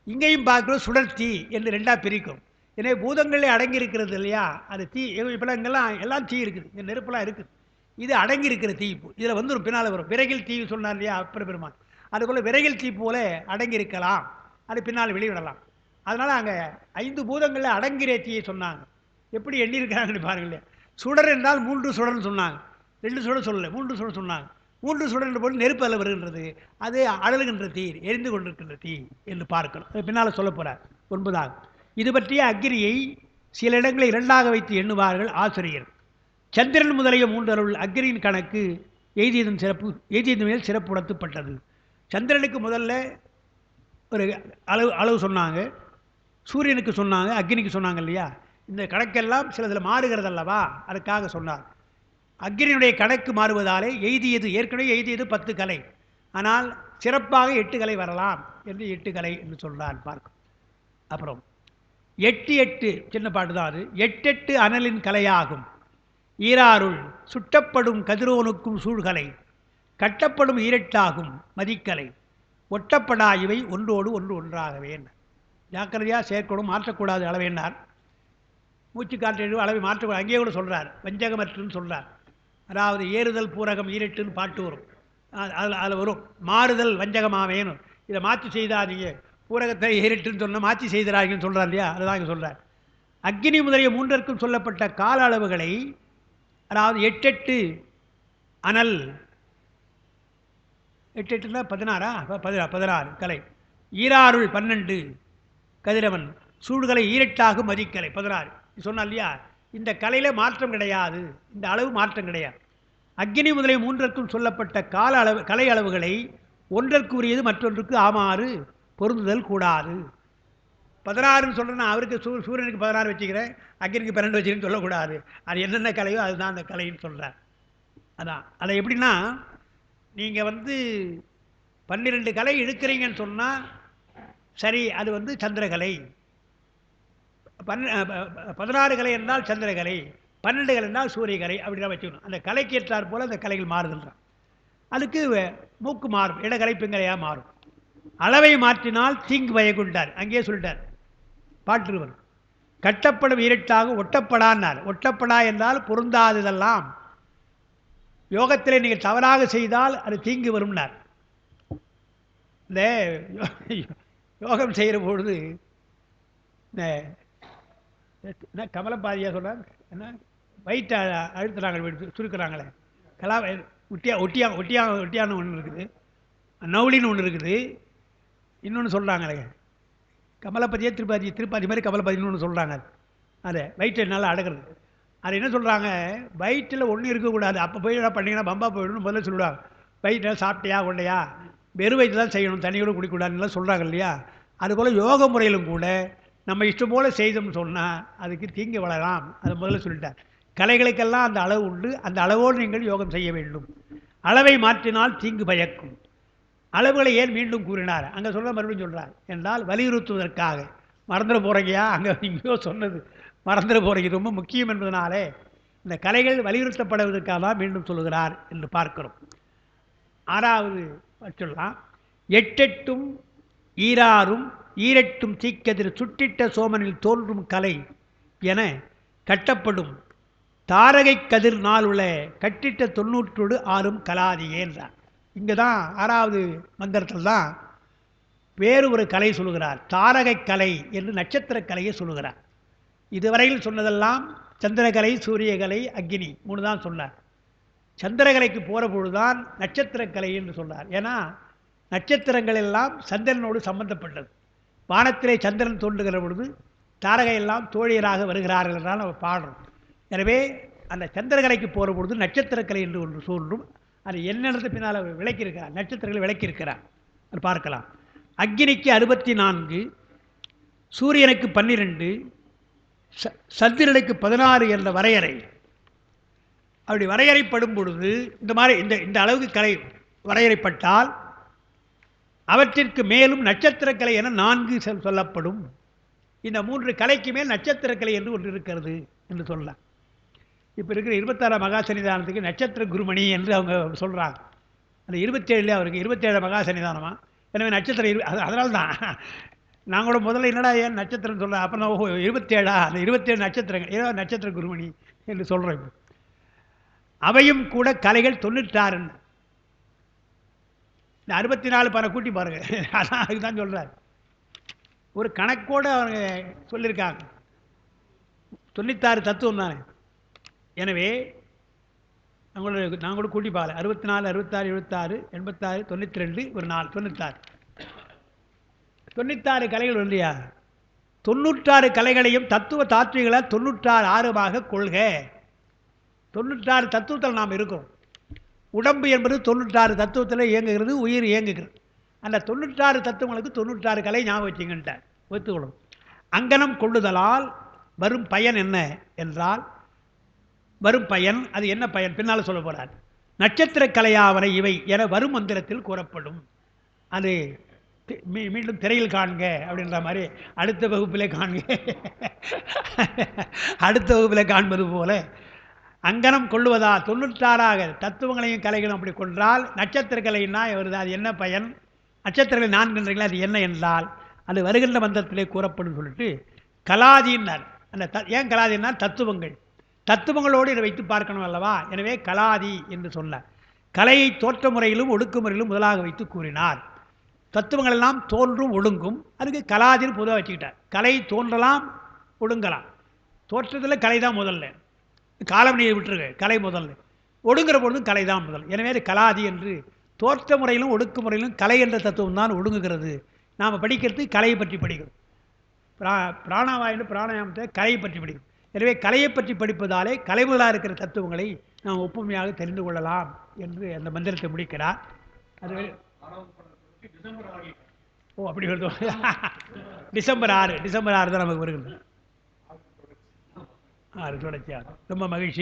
இங்கேயும் பார்க்குறோம் சுடர்த்தீ என்று 2ஆக பிரிக்கும். எனவே பூதங்களே அடங்கி இருக்கிறது இல்லையா, அது தீ. இப்போலாம் இங்கெல்லாம் எல்லாம் தீ இருக்குது, இங்கே நெருப்பெல்லாம் இருக்குது. இது அடங்கி இருக்கிற தீப்பு. இதில் வந்து ஒரு பின்னால் வரும். விறகில் தீ சொன்னார் இல்லையா அப்பர் பெருமான், அதுக்குள்ளே விறகில் தீ போல அடங்கி இருக்கலாம், அது பின்னால் வெளிவிடலாம். அதனால் அங்கே 5 பூதங்களில் அடங்கிற தீயை சொன்னாங்க. எப்படி எண்ணியிருக்கிறாங்கன்னு பாருங்களேன். சுடர் என்றால் 3 சுடர்னு சொன்னாங்க. 2 சுடர் சொல்லலை, 3 சுடர் சொன்னாங்க. 3 சுடர் என்ற போது நெருப்பு அல்ல வருகின்றது, அது அழலுகின்ற தீ, எரிந்து கொண்டிருக்கின்ற தீ என்று பார்க்கணும். அது பின்னால் சொல்ல போகிறார் 9ஆக. இது பற்றிய அக்னியை சில இடங்களை 2ஆக வைத்து எண்ணுவார்கள் ஆசிரியர். சந்திரன் முதலிய 3 அருள் அக்னியின் கணக்கு எய்தியதன் மேல் சிறப்பு உணர்த்தப்பட்டது. சந்திரனுக்கு முதல்ல ஒரு அளவு சொன்னாங்க, சூரியனுக்கு சொன்னாங்க, அக்னிக்கு சொன்னாங்க இல்லையா. இந்த கணக்கெல்லாம் சிலதில் மாறுகிறது அல்லவா, அதுக்காக சொன்னார். அக்னியுடைய கணக்கு மாறுவதாலே எய்தியது, ஏற்கனவே எய்தியது 10 கலை, ஆனால் சிறப்பாக 8 கலை வரலாம் என்று 8 கலை என்று சொல்கிறார் பார்க்கும். அப்புறம் 8 8 சின்ன பாட்டு தான் அது. 8 8 அனலின் கலையாகும் ஈராருள் சுட்டப்படும் கதிரோனுக்கும் சூழ்கலை கட்டப்படும் ஈரட்டாகும் மதிக்கலை ஒட்டப்படா இவை ஒன்றோடு ஒன்று ஒன்றாகவே. ஜாக்கிரதையாக சேர்க்கணும், மாற்றக்கூடாது அளவேன்னார். மூச்சு காற்று அளவை மாற்றக்கூடாது. அங்கேயே கூட சொல்கிறார், வஞ்சகமற்றுன்னு சொல்கிறார். அதாவது ஏறுதல் பூரகம் ஈரட்டுன்னு பாட்டு வரும், அதில் வரும் மாறுதல் வஞ்சகமாவேனும். இதை மாற்றி செய்தாதீங்க, பூரகத்தை ஈரட்டுன்னு சொன்னால் மாற்றி செய்தாங்கன்னு சொல்கிறார் இல்லையா, அதுதான் இங்கே சொல்கிறார். அக்னி முதலிய மூன்றிற்கும் சொல்லப்பட்ட கால அளவுகளை, அதாவது 8 அனல், 8 16 கலை, ஈராருள் 12 கதிரவன், சூடுகளை ஈரட்டாக மதிக்கலை 16 சொன்னா இல்லையா. இந்த கலையில் மாற்றம் கிடையாது, இந்த அளவு மாற்றம் கிடையாது. அக்னி முதலிய மூன்றிற்கும் சொல்லப்பட்ட கால அளவு கலை அளவுகளை ஒன்றிற்கு உரியது மற்றொன்றுக்கு ஆமாறு பொருந்துதல் கூடாது. 16ன்னு சொல்கிறேன்னா அவருக்கு சூரியனுக்கு 16 வச்சுக்கிறேன், அக்னிக்கு 12 வச்சுக்கிறேன்னு சொல்லக்கூடாது. அது என்னென்ன கலையோ அதுதான் அந்த கலைன்னு சொல்கிறார். அதான் அதை எப்படின்னா, நீங்கள் 12 கலை எடுக்கிறீங்கன்னு சொன்னால் சரி, அது சந்திரகலை. 16 கலை என்றால் சந்திரகலை, 12 கலை என்றால் சூரியகலை, அப்படிதான் வச்சுக்கணும். அந்த கலைக்கு ஏற்றாற் போல் அந்த கலைகள் மாறுதுன்றான். அதுக்கு மூக்கு மாறும், இடகலை பிங்கலையாக மாறும். அளவை மாற்றினால் தீங்கு பயக்குண்டார், அங்கேயே சொல்லிட்டார் பாட்டுருவர். கட்டப்படும் ஈரட்டாக ஒட்டப்படான்னார். ஒட்டப்படா என்றால் பொருந்தாததெல்லாம் யோகத்தில் நீங்கள் தவறாக செய்தால் அது தீங்கு வரும்னார். இந்த யோகம் செய்கிற பொழுது என்ன கமலப்பாதியாக சொல்கிறாங்க, என்ன வயிற்றை அழுத்துறாங்க, சுருக்கிறாங்களே, ஒட்டியான ஒன்று இருக்குது, நவுலின்னு ஒன்று இருக்குது, இன்னொன்று சொல்கிறாங்களே கமலப்பதியே திருப்பாதி மாதிரி கமலப்பதினு ஒன்று சொல்கிறாங்க. அதை வயிற்று என்னால் அடக்கிறது. அது என்ன சொல்கிறாங்க, வயிற்றில் ஒன்றும் இருக்கக்கூடாது, அப்போ போய் என்ன பண்ணிங்கன்னா பம்பா போயிடணும் முதல்ல சொல்லுவாங்க. வயிற்றில் சாப்பிட்டையா கொண்டையா வெறும் வயிற்று தான் செய்யணும், தண்ணியோடு குடிக்கூடாதுலாம் சொல்கிறாங்க இல்லையா. அதுபோல் யோக முறையிலும் கூட நம்ம இஷ்டம் போல் செய்தோம்னு சொன்னால் அதுக்கு தீங்கு வளரலாம். அதை முதல்ல சொல்லிட்டார். கலைகளுக்கெல்லாம் அந்த அளவு உண்டு, அந்த அளவோடு நீங்கள் யோகம் செய்ய வேண்டும். அளவை மாற்றினால் தீங்கு பயக்கும். அளவுகளை ஏன் மீண்டும் கூறினார், அங்கே சொல்ல மறுபடியும் சொல்கிறார் என்றால் வலியுறுத்துவதற்காக. மறந்துட போகிறீங்கயா, அங்கே இங்கேயோ சொன்னது மறந்துட போகிறீங்க, ரொம்ப முக்கியம் என்பதனாலே இந்த கலைகள் வலியுறுத்தப்படுவதற்காக தான் மீண்டும் சொல்லுகிறார் என்று பார்க்கிறோம். 6வது சொல்லலாம். 8 ஈராறும் ஈரட்டும் தீக்கதிர் சுட்டிட்ட சோமனில் தோன்றும் கலை என கட்டப்படும் தாரகை கதிர் நாள் உள்ள கட்டிட்ட 96 கலாதியே என்றார். இங்கே தான் 6வது மந்திரத்தில் தான் வேறு ஒரு கலை சொல்லுகிறார். தாரகை கலை என்று நட்சத்திர கலையை சொல்லுகிறார். இதுவரையில் சொன்னதெல்லாம் சந்திரகலை, சூரியகலை, அக்னி 3 தான் சொன்னார். சந்திரகலைக்கு போகிற பொழுதுதான் நட்சத்திரக்கலை என்று சொன்னார். ஏன்னா நட்சத்திரங்கள் எல்லாம் சந்திரனோடு சம்பந்தப்பட்டது. வானத்திலே சந்திரன் தோன்றுகிற பொழுது தாரகையெல்லாம் தோழியராக வருகிறார்கள் என்றால் நம்ம பாடுறோம். எனவே அந்த சந்திரகலைக்கு போகிற பொழுது நட்சத்திரக்கலை என்று ஒன்று தோன்றும். அது என்னென்னது பின்னால் விளக்கியிருக்கிறார், நட்சத்திரங்களை விளக்கியிருக்கிறார், அது பார்க்கலாம். அக்னிக்கு 64, சூரியனுக்கு 12, சந்திரனுக்கு 16 என்ற வரையறை. அப்படி வரையறைப்படும் பொழுது இந்த மாதிரி இந்த அளவுக்கு கலை வரையறைப்பட்டால் அவற்றிற்கு மேலும் நட்சத்திரக்கலை என 4 சொல்லப்படும். இந்த 3 கலைக்கு மேல் நட்சத்திரக்கலை என்று ஒன்று இருக்கிறது என்று சொல்லலாம். இப்போ இருக்கிற 26 மகா சன்னிதானத்துக்கு நட்சத்திர குருமணி என்று அவங்க சொல்கிறாங்க. அந்த 27 அவருக்கு 27 மகா சன்னிதானமா, எனவே நட்சத்திரம் அதனால தான் நான் கூட முதல்ல என்னடா ஏன் நட்சத்திரம் சொல்கிறேன், அப்போ நான் 27 அந்த 27 நட்சத்திரங்கள் ஏதோ நட்சத்திர குருமணி என்று சொல்கிறேன். இப்போ அவையும் கூட கலைகள் 96. இந்த 64 பல கூட்டி பாருங்க, அதான் அதுதான் சொல்கிறார். ஒரு கணக்கோடு அவங்க சொல்லியிருக்காங்க. 96 தத்துவம் தானே. எனவே நான் கூட கூட்டி பார்க்கல, 64 66 76 86 92 ஒரு 4 96 கலைகள் இல்லையா. 96 கலைகளையும் தத்துவ தாத்விகளால் 96 ஆறுமாக கொள்க. 96 தத்துவத்தில் நாம் இருக்கிறோம். உடம்பு என்பது 96 தத்துவத்தில் இயங்குகிறது, உயிர் இயங்குகிறது. அந்த 96 தத்துவங்களுக்கு 96 கலை ஞாபகம் வச்சுங்கன்ட்டார், ஒத்துக்கொள்ளும். அங்கனம் கொள்ளுதலால் வரும் பயன் என்ன என்றால், வரும் பயன் அது என்ன பயன் பின்னால் சொல்ல போகிறார். நட்சத்திர கலையாவன இவை என வரும் மந்திரத்தில் கூறப்படும். அது மீண்டும் திரையில் காண்க அப்படின்ற மாதிரி அடுத்த வகுப்பிலே காண்க, அடுத்த வகுப்பிலே காண்பது போல அங்கனம் கொள்ளுவதா 96 தத்துவங்களையும் கலைகளும் அப்படி கொன்றால் நட்சத்திர கலைன்னா வருது. அது என்ன பயன், நட்சத்திரங்களை 4 அது என்ன என்றால் அது வருகின்ற மந்திரத்திலே கூறப்படும் சொல்லிட்டு கலாதின்னார். அந்த ஏன் கலாதின்னா தத்துவங்களோடு இதை வைத்து பார்க்கணும் அல்லவா. எனவே கலாதி என்று சொன்னார். கலையை தோற்ற முறையிலும் ஒடுக்குமுறையிலும் முதலாக வைத்து கூறினார். தத்துவங்கள் எல்லாம் தோன்றும் ஒடுங்கும், அதுக்கு கலாதின்னு பொதுவாக வச்சுக்கிட்டார். கலை தோன்றலாம் ஒடுங்கலாம். தோற்றத்தில் கலை தான் முதல்ல, காலமணியை விட்டுருங்க, கலை முதல்ல. ஒடுங்குற பொழுதும் கலை தான் முதல். எனவே அது கலாதி என்று தோற்ற முறையிலும் ஒடுக்கு முறையிலும் கலை என்ற தத்துவம் தான் ஒடுங்குகிறது. நாம் படிக்கிறது கலையை பற்றி படிக்கிறோம். பிராணாவாயின்னு பிராணாயாமத்தை கலையை பற்றி படிக்கிறோம். எனவே கலையை பற்றி படிப்பதாலே கலைமுதலாக இருக்கிற தத்துவங்களை நாம் ஒப்புமையாக தெரிந்து கொள்ளலாம் என்று அந்த மந்திரத்தை முடிக்கிறார். அது ஓ அப்படி வருது. டிசம்பர் 6 தான் நமக்கு வருகிறது. 6 தொடர்ச்சியாக ரொம்ப மகிழ்ச்சி.